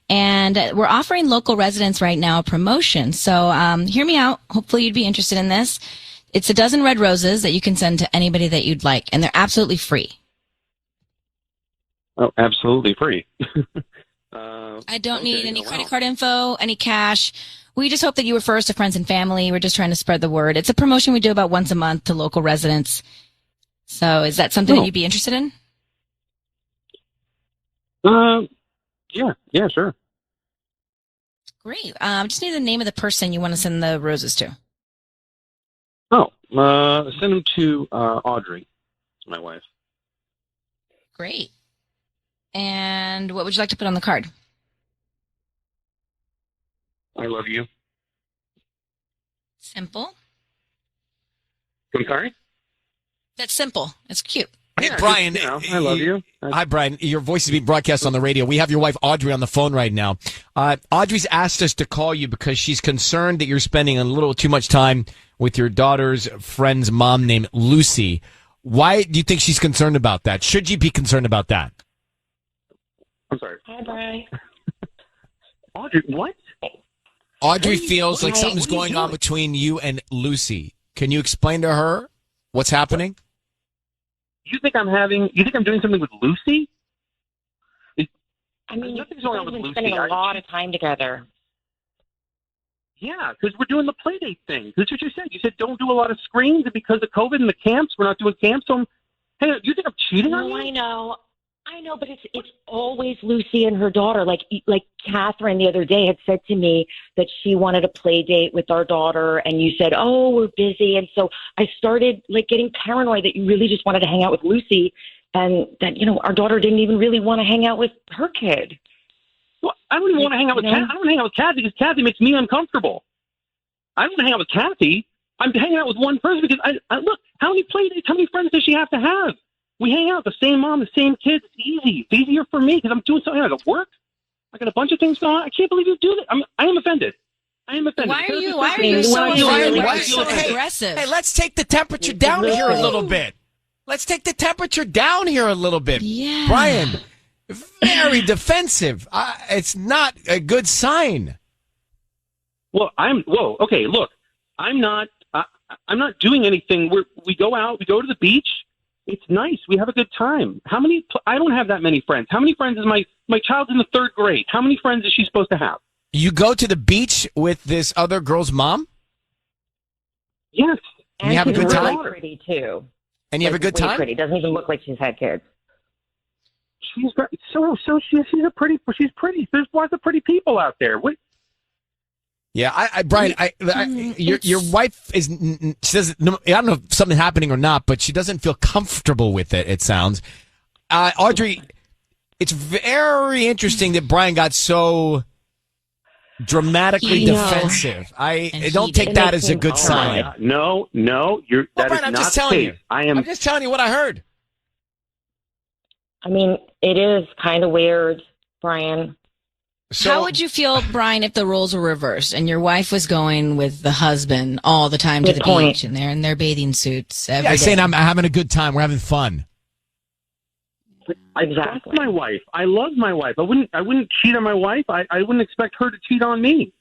and we're offering local residents right now a promotion. So hear me out. Hopefully you'd be interested in this. It's a dozen red roses that you can send to anybody that you'd like, and they're absolutely free. Oh, absolutely free. I don't need any credit card info, any cash. We just hope that you refer us to friends and family. We're just trying to spread the word. It's a promotion we do about once a month to local residents. So is that something that you'd be interested in? Yeah, sure. Great. Just need the name of the person you want to send the roses to. Oh, send them to Audrey, my wife. Great. And what would you like to put on the card? I love you. Simple. I'm sorry? That's simple. It's cute. Hey, Brian. I love you. Hi, Brian. Your voice is being broadcast on the radio. We have your wife, Audrey, on the phone right now. Audrey's asked us to call you because she's concerned that you're spending a little too much time with your daughter's friend's mom named Lucy. Why do you think she's concerned about that? Should you be concerned about that? I'm sorry. Hi, Brian. Audrey, what? Audrey feels like something's going on between you and Lucy. Can you explain to her what's happening? You think I'm doing something with Lucy? I mean, nothing's going on with been Lucy. spending a lot of time together. Yeah, because we're doing the play date thing. That's what you said. You said don't do a lot of screens, and because of COVID and the camps, we're not doing camps. So, hey, you think I'm cheating on you? I know, but it's always Lucy and her daughter. Like Catherine the other day had said to me that she wanted a play date with our daughter, and you said, "Oh, we're busy." And so I started getting paranoid that you really just wanted to hang out with Lucy, and that our daughter didn't even really want to hang out with her kid. Well, I don't even want to hang out with Kathy. I don't want to hang out with Kathy because Kathy makes me uncomfortable. I don't want to hang out with Kathy. I'm hanging out with one person because I look, how many play dates, how many friends does she have to have? We hang out, the same mom, the same kids. It's easy. It's easier for me because I'm doing something. I got work. I got a bunch of things going on. I can't believe you do that. I am offended. I am offended. Why are you so aggressive? Hey, let's take the temperature down here a little bit. Let's take the temperature down here a little bit. Yeah. Brian, very defensive. It's not a good sign. Well, okay, look, I'm not doing anything. We go out, we go to the beach. It's nice. We have a good time. I don't have that many friends. How many friends is my child's in the 3rd grade. How many friends is she supposed to have? You go to the beach with this other girl's mom? Yes. And you have a she's good really time? pretty too. And you have a good way time? Pretty. Doesn't even look like she's had kids. She's very, she's a pretty. She's pretty. There's lots of pretty people out there. What? Yeah, Brian, your wife is. She doesn't. I don't know if something happening or not, but she doesn't feel comfortable with it. It sounds. Audrey, it's very interesting that Brian got so dramatically defensive. I don't take that as a good sign. No, you're. That Brian, is I'm not just telling you. I'm just telling you what I heard. I mean, it is kind of weird, Brian. How would you feel, Brian, if the roles were reversed and your wife was going with the husband all the time to the beach and they're in their bathing suits every day? Saying I'm having a good time. We're having fun. I trust my wife. I love my wife. I wouldn't cheat on my wife. I wouldn't expect her to cheat on me.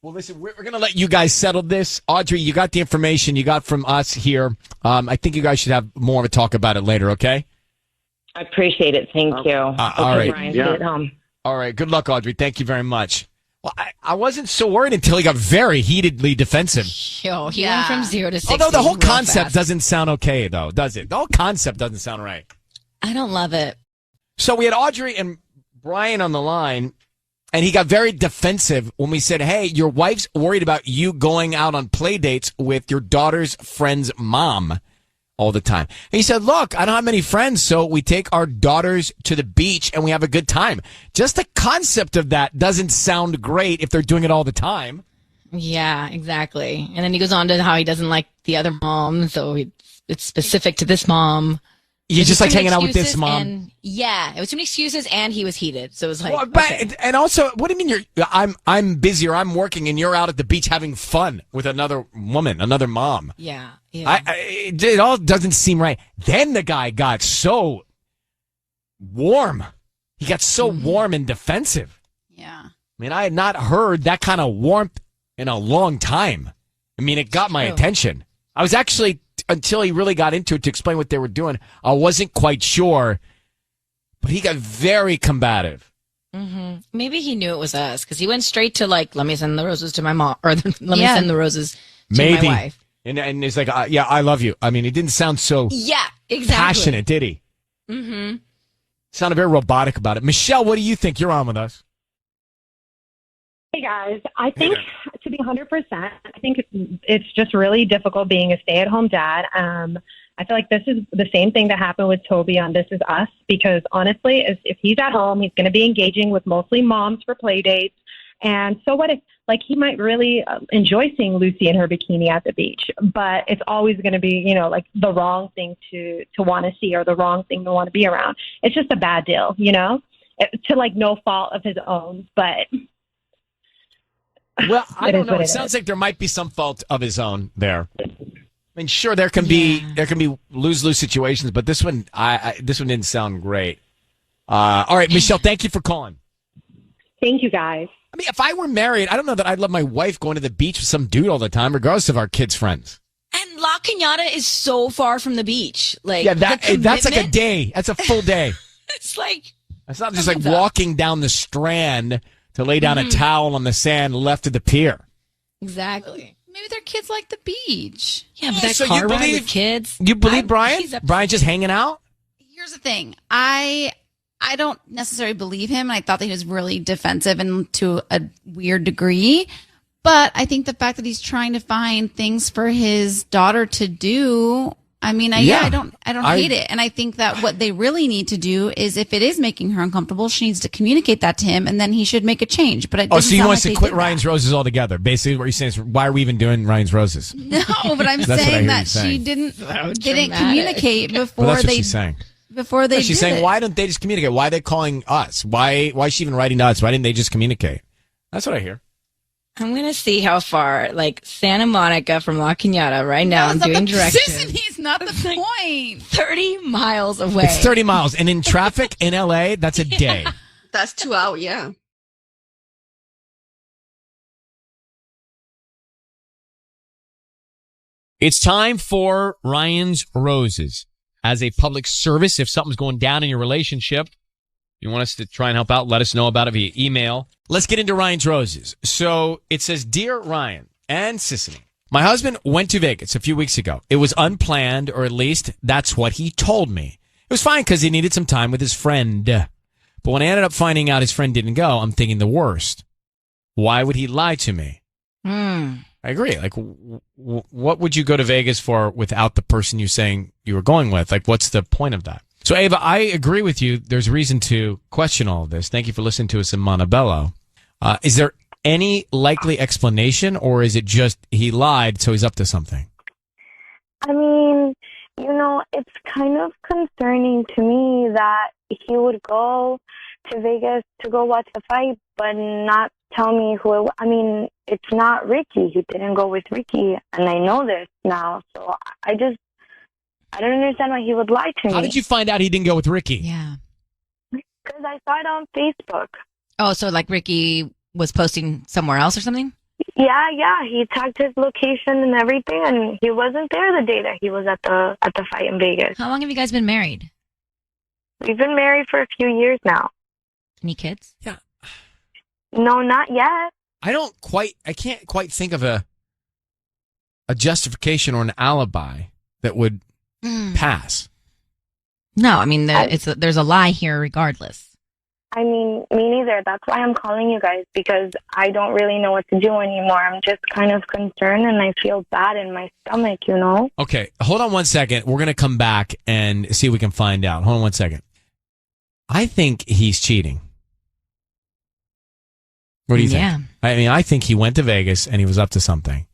Well, listen, we're going to let you guys settle this. Audrey, you got the information you got from us here. I think you guys should have more of a talk about it later, okay? I appreciate it. Thank you. All right. Brian, sit at home. All right. Good luck, Audrey. Thank you very much. Well, I wasn't so worried until he got very heatedly defensive. Yo, he went from 0 to 60. Although the whole real concept fast. doesn't sound okay, though, does it? The whole concept doesn't sound right. I don't love it. So we had Audrey and Brian on the line, and he got very defensive when we said, hey, your wife's worried about you going out on play dates with your daughter's friend's mom all the time. And he said, look, I don't have many friends, so we take our daughters to the beach and we have a good time. Just the concept of that doesn't sound great if they're doing it all the time. Yeah, exactly. And then he goes on to how he doesn't like the other mom, so it's specific to this mom. You just like hanging out with Excuses this mom. And, yeah, it was too many excuses, and he was heated. So it was like, Well, but, and also, what do you mean I'm busy or I'm working and you're out at the beach having fun with another woman, another mom? Yeah. It all doesn't seem right. Then the guy got so warm. He got so warm and defensive. Yeah. I mean, I had not heard that kind of warmth in a long time. I mean, it got my attention. I was actually, until he really got into it to explain what they were doing, I wasn't quite sure. But he got very combative. Mm-hmm. Maybe he knew it was us because he went straight to like, let me send the roses to my mom, or let me send the roses to my wife. And he's like, yeah, I love you. I mean, he didn't sound so passionate, did he? Mm-hmm. Sounded very robotic about it. Michelle, what do you think? You're on with us. Hey guys, I think to be 100%, I think it's just really difficult being a stay-at-home dad. I feel like this is the same thing that happened with Toby on This Is Us, because honestly, if he's at home, he's going to be engaging with mostly moms for play dates. And so what if, like, he might really enjoy seeing Lucy in her bikini at the beach, but it's always going to be, you know, like the wrong thing to want to see or the wrong thing to want to be around. It's just a bad deal, you know, to like no fault of his own, but. Well, I don't know. It sounds like there might be some fault of his own there. I mean, sure, there can be lose-lose situations, but this one, this one didn't sound great. All right, Michelle, thank you for calling. Thank you, guys. I mean, if I were married, I don't know that I'd love my wife going to the beach with some dude all the time, regardless of our kids' friends. And La Cañada is so far from the beach. Like, yeah, that's like a day. That's a full day. It's like it's not just like walking down the Strand to lay down a towel on the sand left of the pier. Exactly. Maybe their kids like the beach. Yeah, but that car ride with kids. You believe Brian? Brian just hanging out? Here's the thing. I don't necessarily believe him. I thought that he was really defensive and to a weird degree. But I think the fact that he's trying to find things for his daughter to do, I mean, I don't hate it. And I think that what they really need to do is, if it is making her uncomfortable, she needs to communicate that to him, and then he should make a change. But it so he wants to quit Ryan's Roses altogether. Basically, what you're saying is, why are we even doing Ryan's Roses? No, but I'm saying that she didn't communicate before that's what she's saying. Before they she's saying, why don't they just communicate? Why are they calling us? Why is she even writing to us? Why didn't they just communicate? That's what I hear. I'm going to see how far, like, Santa Monica from La Cañada right now. I'm doing directions. He's not the point. 30 miles away. It's 30 miles. And in traffic in L.A., that's a day. That's 2 hours, yeah. It's time for Ryan's Roses. As a public service, if something's going down in your relationship, you want us to try and help out, let us know about it via email. Let's get into Ryan's Roses. So it says, Dear Ryan and Sissany, My husband went to Vegas a few weeks ago. It was unplanned, or at least that's what he told me. It was fine because he needed some time with his friend. But when I ended up finding out his friend didn't go, I'm thinking the worst. Why would he lie to me? I agree. Like, what would you go to Vegas for without the person you're saying you were going with? Like, what's the point of that? So, Ava, I agree with you. There's reason to question all of this. Thank you for listening to us in Montebello. Is there any likely explanation, or is it just he lied, so he's up to something? I mean, it's kind of concerning to me that he would go to Vegas to go watch the fight, but not tell me who it was. I mean, it's not Ricky. He didn't go with Ricky, and I know this now, so I don't understand why he would lie to me. How did you find out he didn't go with Ricky? Yeah. Because I saw it on Facebook. Oh, so like Ricky was posting somewhere else or something? Yeah. He tagged his location and everything, and he wasn't there the day that he was at the fight in Vegas. How long have you guys been married? We've been married for a few years now. Any kids? Yeah. No, not yet. I can't quite think of a justification or an alibi that would pass. No, I mean, there's a lie here regardless. I mean, me neither. That's why I'm calling you guys, because I don't really know what to do anymore. I'm just kind of concerned, and I feel bad in my stomach, Okay, hold on one second. We're going to come back and see if we can find out. Hold on one second. I think he's cheating. What do you think? Yeah. I mean, I think he went to Vegas and he was up to something,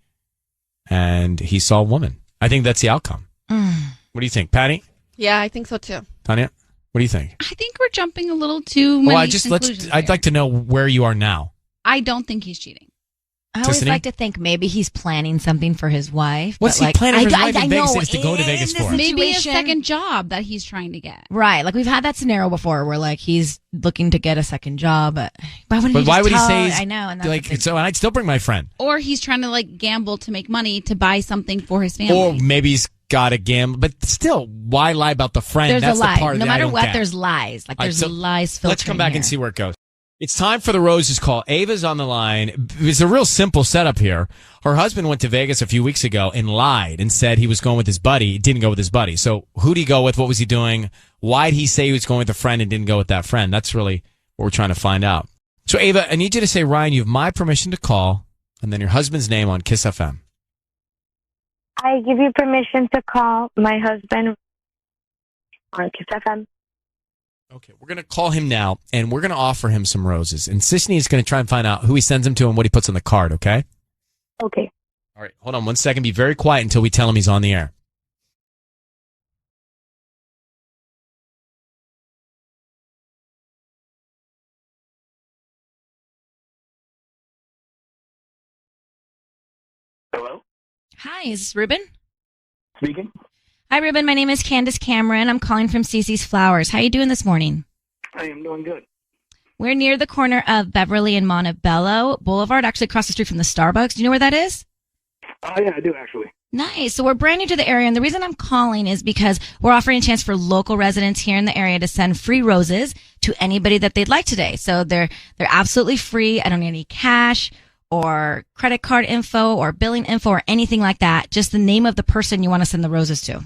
and he saw a woman. I think that's the outcome. What do you think, Patty? Yeah, I think so too. Tanya? What do you think? I think we're jumping a little too many conclusions I'd like to know where you are now. I don't think he's cheating. I always Tiffany? like to think maybe he's planning something for his wife. What's but he planning for his wife in I Vegas know, is to go to Vegas for? Maybe a second job that he's trying to get. Right. Like we've had that scenario before where like he's looking to get a second job. But why would he say? I know. And that's Like, so I'd still bring my friend. Or he's trying to like gamble to make money to buy something for his family. Or maybe he's got a gamble. But still, why lie about the friend? There's That's a lie. the part No that I matter don't what, get. there's lies. Like there's All right, so lies filtering let's come back here. and see where it goes. It's time for the Roses call. Ava's on the line. It's a real simple setup here. Her husband went to Vegas a few weeks ago and lied and said he was going with his buddy. He didn't go with his buddy. So who did he go with? What was he doing? Why did he say he was going with a friend and didn't go with that friend? That's really what we're trying to find out. So Ava, I need you to say, Ryan, you have my permission to call, and then your husband's name on KIIS-FM. I give you permission to call my husband on KIIS-FM. Okay, we're going to call him now, and we're going to offer him some roses. And Sisney is going to try and find out who he sends them to and what he puts on the card, okay? Okay. All right, hold on 1 second. Be very quiet until we tell him he's on the air. Hello? Hi, is this Ruben? Speaking. Hi, Ruben. My name is Candace Cameron. I'm calling from Cece's Flowers. How you doing this morning? I am doing good. We're near the corner of Beverly and Montebello Boulevard, actually across the street from the Starbucks. Do you know where that is? Oh, yeah, I do, actually. Nice. So we're brand new to the area, and the reason I'm calling is because we're offering a chance for local residents here in the area to send free roses to anybody that they'd like today. So they're absolutely free. I don't need any cash or credit card info or billing info or anything like that. Just the name of the person you want to send the roses to.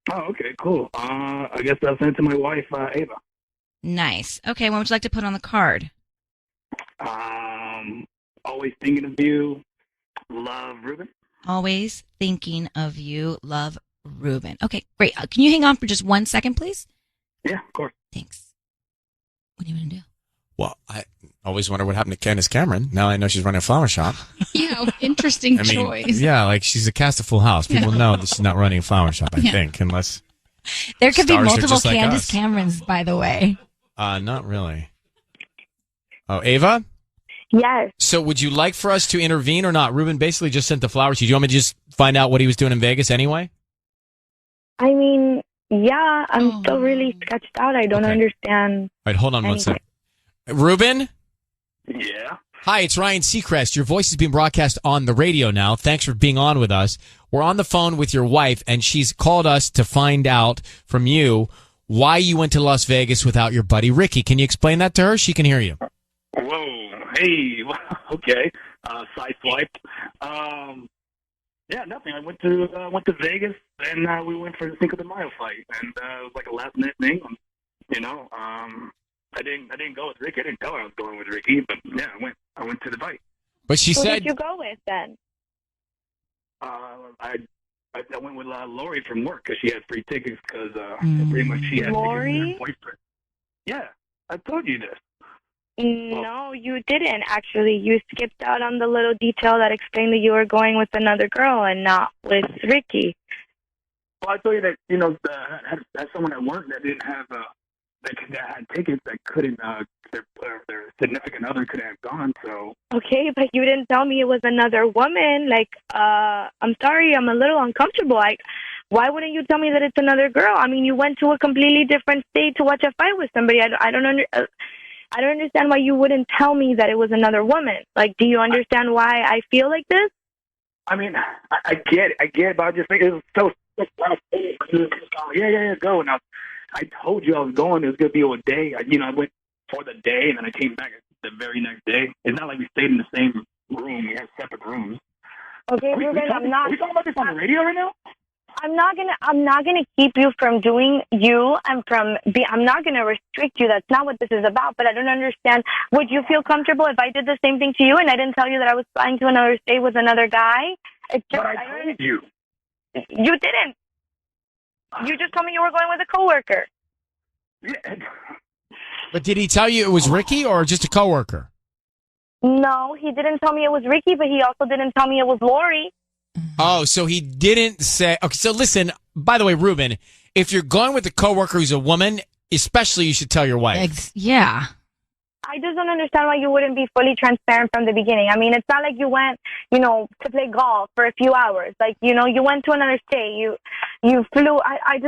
Oh, okay, cool. I guess I'll send it to my wife, Ava. Nice. Okay, what would you like to put on the card? Always thinking of you. Love, Ruben. Always thinking of you. Love, Ruben. Okay, great. Can you hang on for just 1 second, please? Yeah, of course. Thanks. What do you want to do? Well, I always wonder what happened to Candace Cameron. Now I know she's running a flower shop. Yeah, interesting I mean, choice. yeah, like she's a cast of Full House. People know that she's not running a flower shop, I think, unless There could be stars are multiple just like Candace us. Camerons, by the way. Not really. Oh, Ava? Yes. So would you like for us to intervene or not? Ruben basically just sent the flowers to you. Do you want me to just find out what he was doing in Vegas anyway? I mean, yeah, I'm still really sketched out. I don't understand. All right, hold on one anything. second. Ruben? Yeah? Hi, it's Ryan Seacrest. Your voice is being broadcast on the radio now. Thanks for being on with us. We're on the phone with your wife, and she's called us to find out from you why you went to Las Vegas without your buddy Ricky. Can you explain that to her? She can hear you. Whoa. Hey. Okay. Side swipe. Yeah, nothing. I went to Vegas, and we went for the Cinco de Mayo fight, and it was like a last minute thing. I didn't go with Ricky. I didn't tell her I was going with Ricky, but yeah, I went to the fight. But she Who said, did you go with then? I went with Lori from work because she had free tickets because pretty much she had Lori? tickets with her boyfriend. Yeah, I told you this. No, you didn't actually. You skipped out on the little detail that explained that you were going with another girl and not with Ricky. Well, I told you that had someone at work that didn't have that had tickets that couldn't their significant other couldn't have gone. So Okay, but you didn't tell me it was another woman. Like, I'm sorry, I'm a little uncomfortable. Why wouldn't you tell me that it's another girl? I mean, you went to a completely different state to watch a fight with somebody. I don't understand why you wouldn't tell me that it was another woman. Like, do you understand why I feel like this? I mean, I get it, but I just think it was so yeah, go. And I told you I was going. It was gonna be a day. I went for the day, and then I came back the very next day. It's not like we stayed in the same room. We had separate rooms. Okay, Ruben, I'm not. Are we talking about this on the radio right now? I'm not gonna keep you from doing you and I'm not gonna restrict you. That's not what this is about. But I don't understand. Would you feel comfortable if I did the same thing to you and I didn't tell you that I was flying to another state with another guy? It's just, But I told you. You didn't. You just told me you were going with a coworker. but did he tell you it was Ricky or just a coworker? No, he didn't tell me it was Ricky, but he also didn't tell me it was Lori. Oh, so he didn't say. Okay, so listen, by the way, Ruben, if you're going with a coworker who's a woman, especially you should tell your wife. Yeah. I just don't understand why you wouldn't be fully transparent from the beginning. I mean, it's not like you went, to play golf for a few hours. Like, you went to another state. You flew. I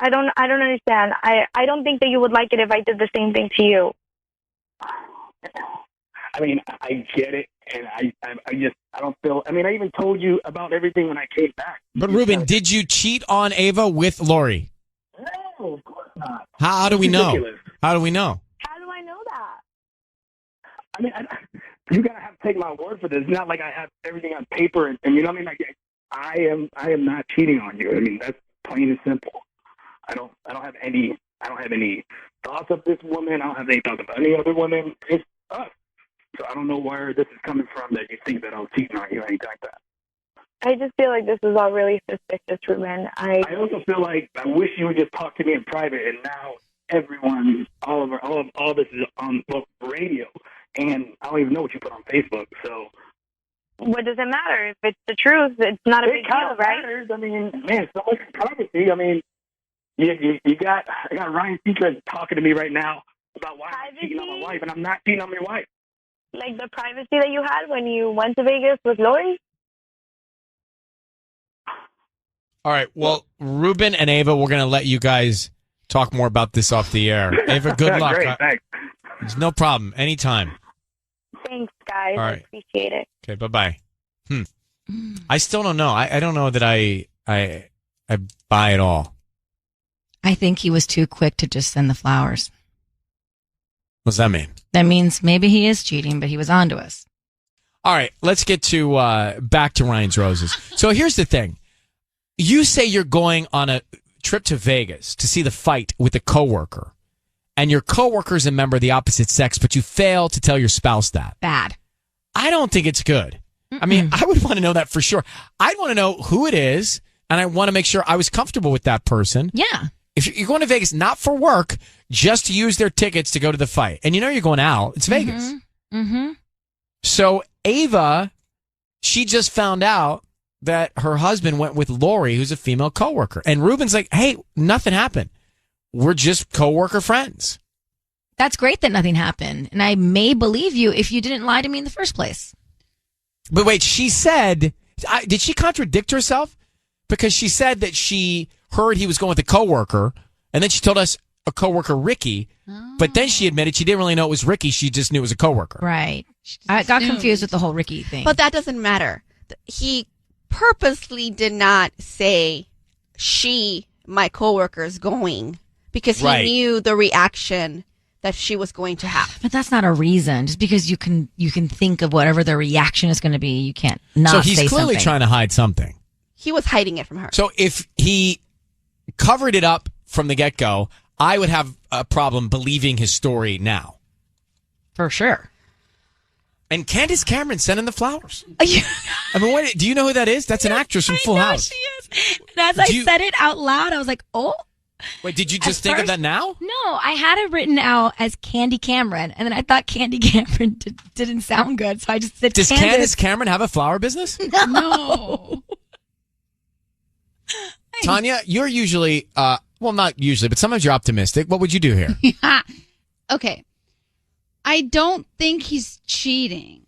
don't understand. I don't think that you would like it if I did the same thing to you. I mean, I get it, and I don't feel. I mean, I even told you about everything when I came back. But Ruben, did you cheat on Ava with Lori? No, of course not. How do we know? Ridiculous. How do we know? How do I know that? I mean, you gotta have to take my word for this. It's not like I have everything on paper, and you know what I mean. Like, I am not cheating on you. I mean, that's plain and simple. I don't have any thoughts of this woman. I don't have any thoughts of any other woman. It's us. So I don't know where this is coming from that you think that I'm cheating on you or anything like that. I just feel like this is all really suspicious, Ruben. I also feel like I wish you would just talk to me in private, and now everyone, all this is on radio, and I don't even know what you put on Facebook. So what does it matter? If it's the truth, it's not a big deal, right? Matters. I mean, man, so much privacy. I mean, I got Ryan Seacrest talking to me right now about why I'm cheating on my wife, and I'm not cheating on my wife. Like the privacy that you had when you went to Vegas with Lori? All right. Well, Ruben and Ava, we're going to let you guys talk more about this off the air. Ava, good luck. Great, thanks. It's no problem. Anytime. Thanks, guys. All I right. appreciate it. Okay, bye-bye. I still don't know. I don't know that I buy it all. I think he was too quick to just send the flowers. What does that mean? That means maybe he is cheating, but he was on to us. All right, let's get to back to Ryan's Roses. So here's the thing. You say you're going on a trip to Vegas to see the fight with a coworker, and your coworker is a member of the opposite sex, but you fail to tell your spouse that. Bad. I don't think it's good. I mean, I would want to know that for sure. I'd want to know who it is, and I want to make sure I was comfortable with that person. Yeah. If you're going to Vegas, not for work, just to use their tickets to go to the fight. And you're going out. It's Vegas. Mm-hmm. So Ava, she just found out that her husband went with Lori, who's a female coworker. And Ruben's like, hey, nothing happened. We're just coworker friends. That's great that nothing happened. And I may believe you if you didn't lie to me in the first place. But wait, she said, did she contradict herself? Because she said that she heard he was going with a coworker, and then she told us a coworker, Ricky, but then she admitted she didn't really know it was Ricky. She just knew it was a coworker. Right. I got confused with the whole Ricky thing. But that doesn't matter. He purposely did not say my coworker is going because he knew the reaction that she was going to have. But that's not a reason. Just because you can think of whatever the reaction is going to be, you can't not So say he's clearly something. trying to hide something. He was hiding it from her. So if he covered it up from the get-go, I would have a problem believing his story now. For sure. And Candace Cameron sending the flowers. I mean, what, do you know who that is? That's an actress from Full House. She is. And as I said it out loud, I was like, oh. Wait, did you just think of that now? No, I had it written out as Candy Cameron, and then I thought Candy Cameron didn't sound good, so I just said Does Candace. Candace Cameron have a flower business? No. Tanya, you're usually, well, not usually, but sometimes you're optimistic. What would you do here? Okay. I don't think he's cheating.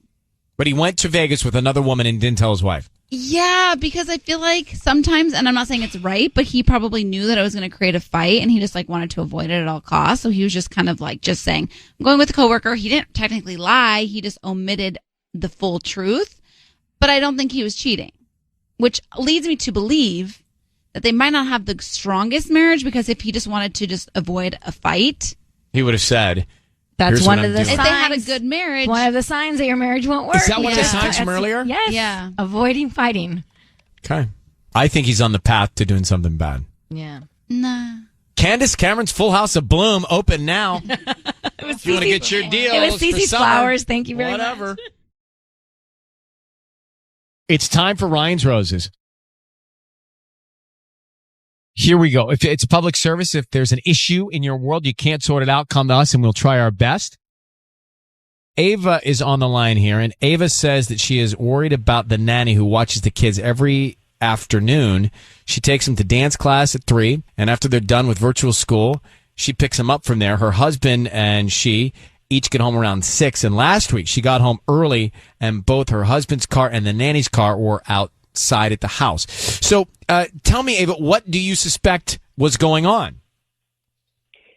But he went to Vegas with another woman and didn't tell his wife. Yeah, because I feel like sometimes, and I'm not saying it's right, but he probably knew that it was going to create a fight, and he just like wanted to avoid it at all costs. So he was just kind of like just saying, I'm going with a coworker. He didn't technically lie. He just omitted the full truth. But I don't think he was cheating, which leads me to believe that they might not have the strongest marriage, because if he just wanted to just avoid a fight, He would have said, That's "Here's one what of I'm the doing." if they had a good marriage, One of the signs that your marriage won't work. Is that one of the Yeah. signs from earlier? Yes. Yeah. Avoiding fighting. Okay. I think he's on the path to doing something bad. Yeah. nah. Candace Cameron's Full House of Bloom open now. If you want to get your deal, It was Cece's Flowers. Thank you very Whatever. much. It's time for Ryan's Roses. Here we go. If it's a public service, if there's an issue in your world, you can't sort it out, come to us and we'll try our best. Ava is on the line here, and Ava says that she is worried about the nanny who watches the kids every afternoon. She takes them to dance class at 3, and after they're done with virtual school, she picks them up from there. Her husband and she each get home around 6, and last week she got home early, and both her husband's car and the nanny's car were outside at the house. So tell me, Ava, what do you suspect was going on?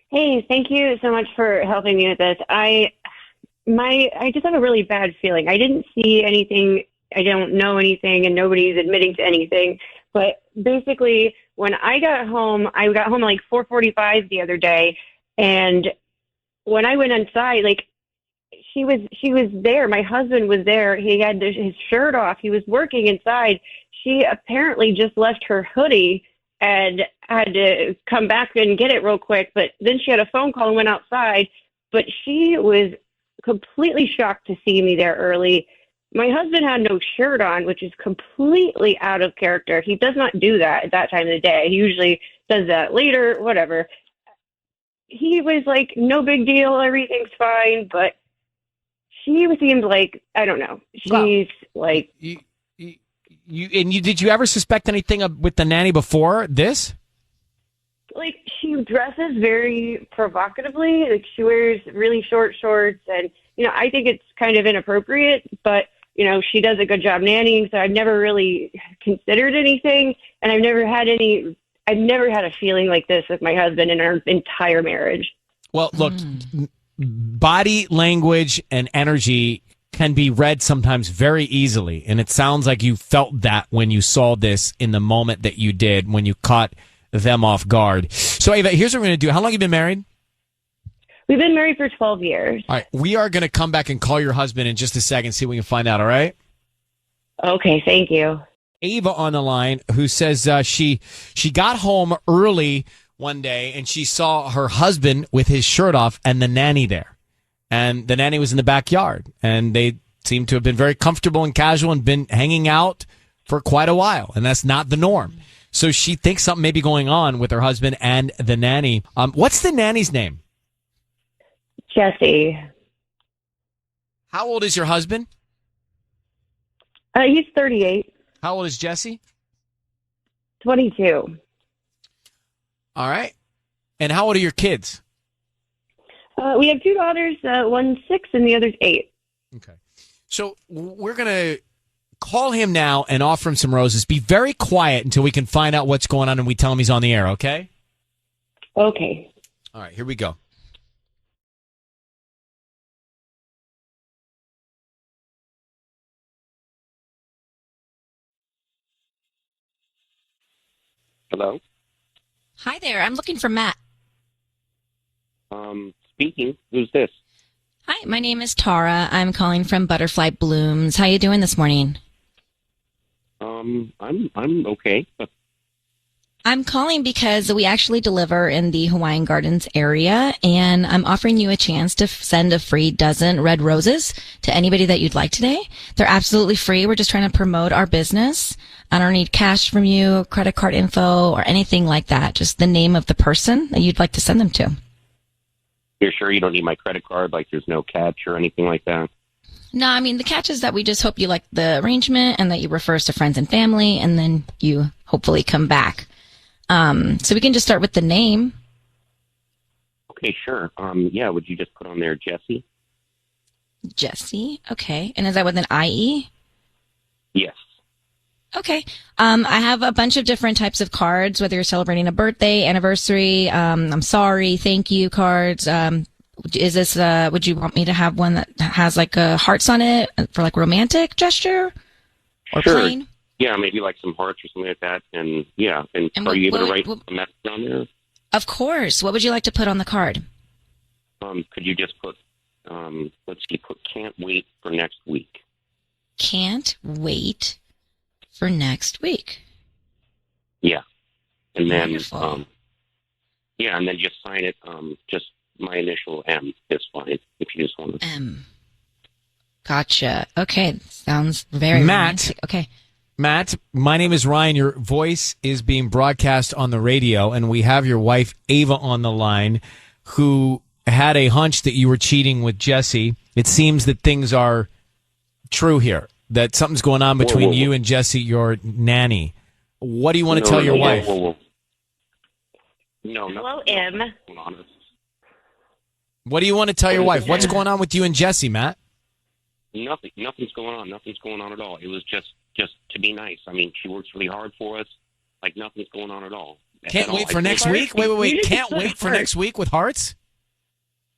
Hey, thank you so much for helping me with this. I just have a really bad feeling. I didn't see anything. I don't know anything, and nobody's admitting to anything. But basically, when I got home at like 4:45 the other day, and when I went inside, like she was there. My husband was there. He had his shirt off. He was working inside. She apparently just left her hoodie and had to come back and get it real quick. But then she had a phone call and went outside. But she was completely shocked to see me there early. My husband had no shirt on, which is completely out of character. He does not do that at that time of the day. He usually does that later, whatever. He was like, no big deal, everything's fine. But she seemed like, I don't know. She's like... Did you ever suspect anything with the nanny before this? Like, she dresses very provocatively. Like, she wears really short shorts, and I think it's kind of inappropriate, but she does a good job nannying, so I've never really considered anything, and I've never had a feeling like this with my husband in our entire marriage. Well, look, body language and energy can be read sometimes very easily, and it sounds like you felt that when you saw this in the moment that you did, when you caught them off guard. So, Ava, here's what we're going to do. How long have you been married? We've been married for 12 years. All right. We are going to come back and call your husband in just a second, see what we can find out, all right? Okay, thank you. Ava on the line, who says she got home early one day and she saw her husband with his shirt off and the nanny there. And the nanny was in the backyard. And they seemed to have been very comfortable and casual and been hanging out for quite a while. And that's not the norm. So she thinks something may be going on with her husband and the nanny. What's the nanny's name? Jesse. How old is your husband? He's 38. How old is Jesse? 22. All right. And how old are your kids? We have 2 daughters. One's 6 and the other's 8. Okay. So we're going to call him now and offer him some roses. Be very quiet until we can find out what's going on and we tell him he's on the air, okay? Okay. All right, here we go. Hello? Hi there. I'm looking for Matt. speaking. Who's this? Hi, my name is Tara. I'm calling from Butterfly Blooms. How you doing this morning? I'm okay. I'm calling because we actually deliver in the Hawaiian Gardens area, and I'm offering you a chance to send a free dozen red roses to anybody that you'd like today. They're absolutely free. We're just trying to promote our business. I don't need cash from you, credit card info, or anything like that. Just the name of the person that you'd like to send them to. You're sure you don't need my credit card? Like there's no catch or anything like that? No, I mean, the catch is that we just hope you like the arrangement and that you refer us to friends and family, and then you hopefully come back. So we can just start with the name. Okay, sure. Yeah, would you just put on there Jesse? Jesse, okay. And is that with an IE? Yes. Okay. I have a bunch of different types of cards, whether you're celebrating a birthday, anniversary, I'm sorry, thank you cards. Is this, would you want me to have one that has like hearts on it for like romantic gesture or Sure. plain? Yeah, maybe like some hearts or something like that. And yeah, and are you able to write a message on there? Of course. What would you like to put on the card? Could you just put, let's see, put can't wait for next week. Can't wait for next week. Yeah. And then, Wonderful. yeah, and then just sign it, just my initial M is fine if you just want to. M. Gotcha. Okay. Sounds very Matt. romantic. Okay. Matt, my name is Ryan. Your voice is being broadcast on the radio, and we have your wife, Ava, on the line, who had a hunch that you were cheating with Jesse. It seems that things are true here, that something's going on between you and Jesse, your nanny. What do you want to tell your wife? No, Hello, M. What do you want to tell your wife? What's going on with you and Jesse, Matt? Nothing's going on. Nothing's going on at all. It was just to be nice. I mean, she works really hard for us. Like, nothing's going on at all. Can't wait for next week? Wait. Can't wait for next week with hearts?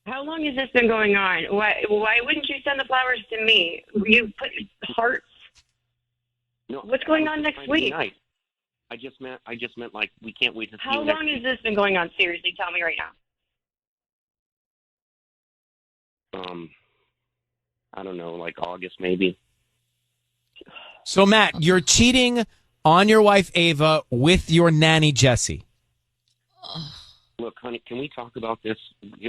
How long has this been going on? Why wouldn't you send the flowers to me? You put hearts. No, What's going on next week? Nice. I just meant like we can't wait to see How you next long week. has this been going on? Seriously, tell me right now. I don't know, like August maybe. So, Matt, you're cheating on your wife, Ava, with your nanny, Jesse. Look, honey, can we talk about this?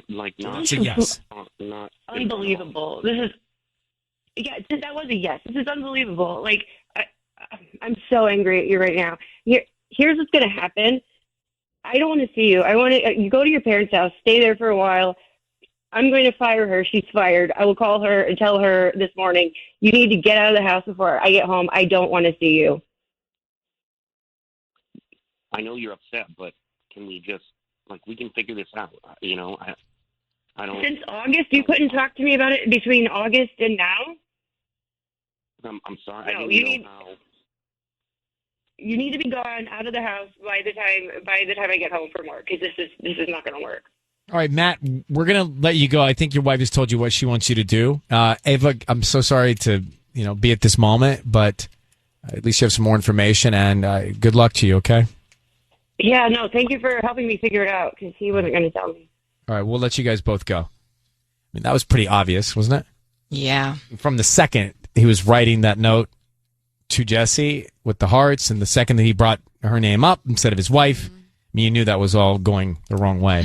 Like, not. It's a yes. Not Unbelievable. This is, that was a yes. This is unbelievable. Like, I'm so angry at you right now. Here's what's going to happen. I don't want to see you. I want to, you go to your parents' house, stay there for a while. I'm going to fire her. She's fired. I will call her and tell her this morning, you need to get out of the house before I get home. I don't want to see you. I know you're upset, but can we just, like, we can figure this out. You know, I don't. Since August, you couldn't talk to me about it between August and now? I'm sorry. No, I didn't know how. You need to be gone out of the house by the time I get home from work, because this is not going to work. All right, Matt, we're going to let you go. I think your wife has told you what she wants you to do. Ava, I'm so sorry to, be at this moment, but at least you have some more information, and good luck to you, okay? Yeah, no, thank you for helping me figure it out, because he wasn't going to tell me. All right, we'll let you guys both go. I mean, that was pretty obvious, wasn't it? Yeah. From the second he was writing that note to Jesse with the hearts, and the second that he brought her name up instead of his wife, I mean, you knew that was all going the wrong way.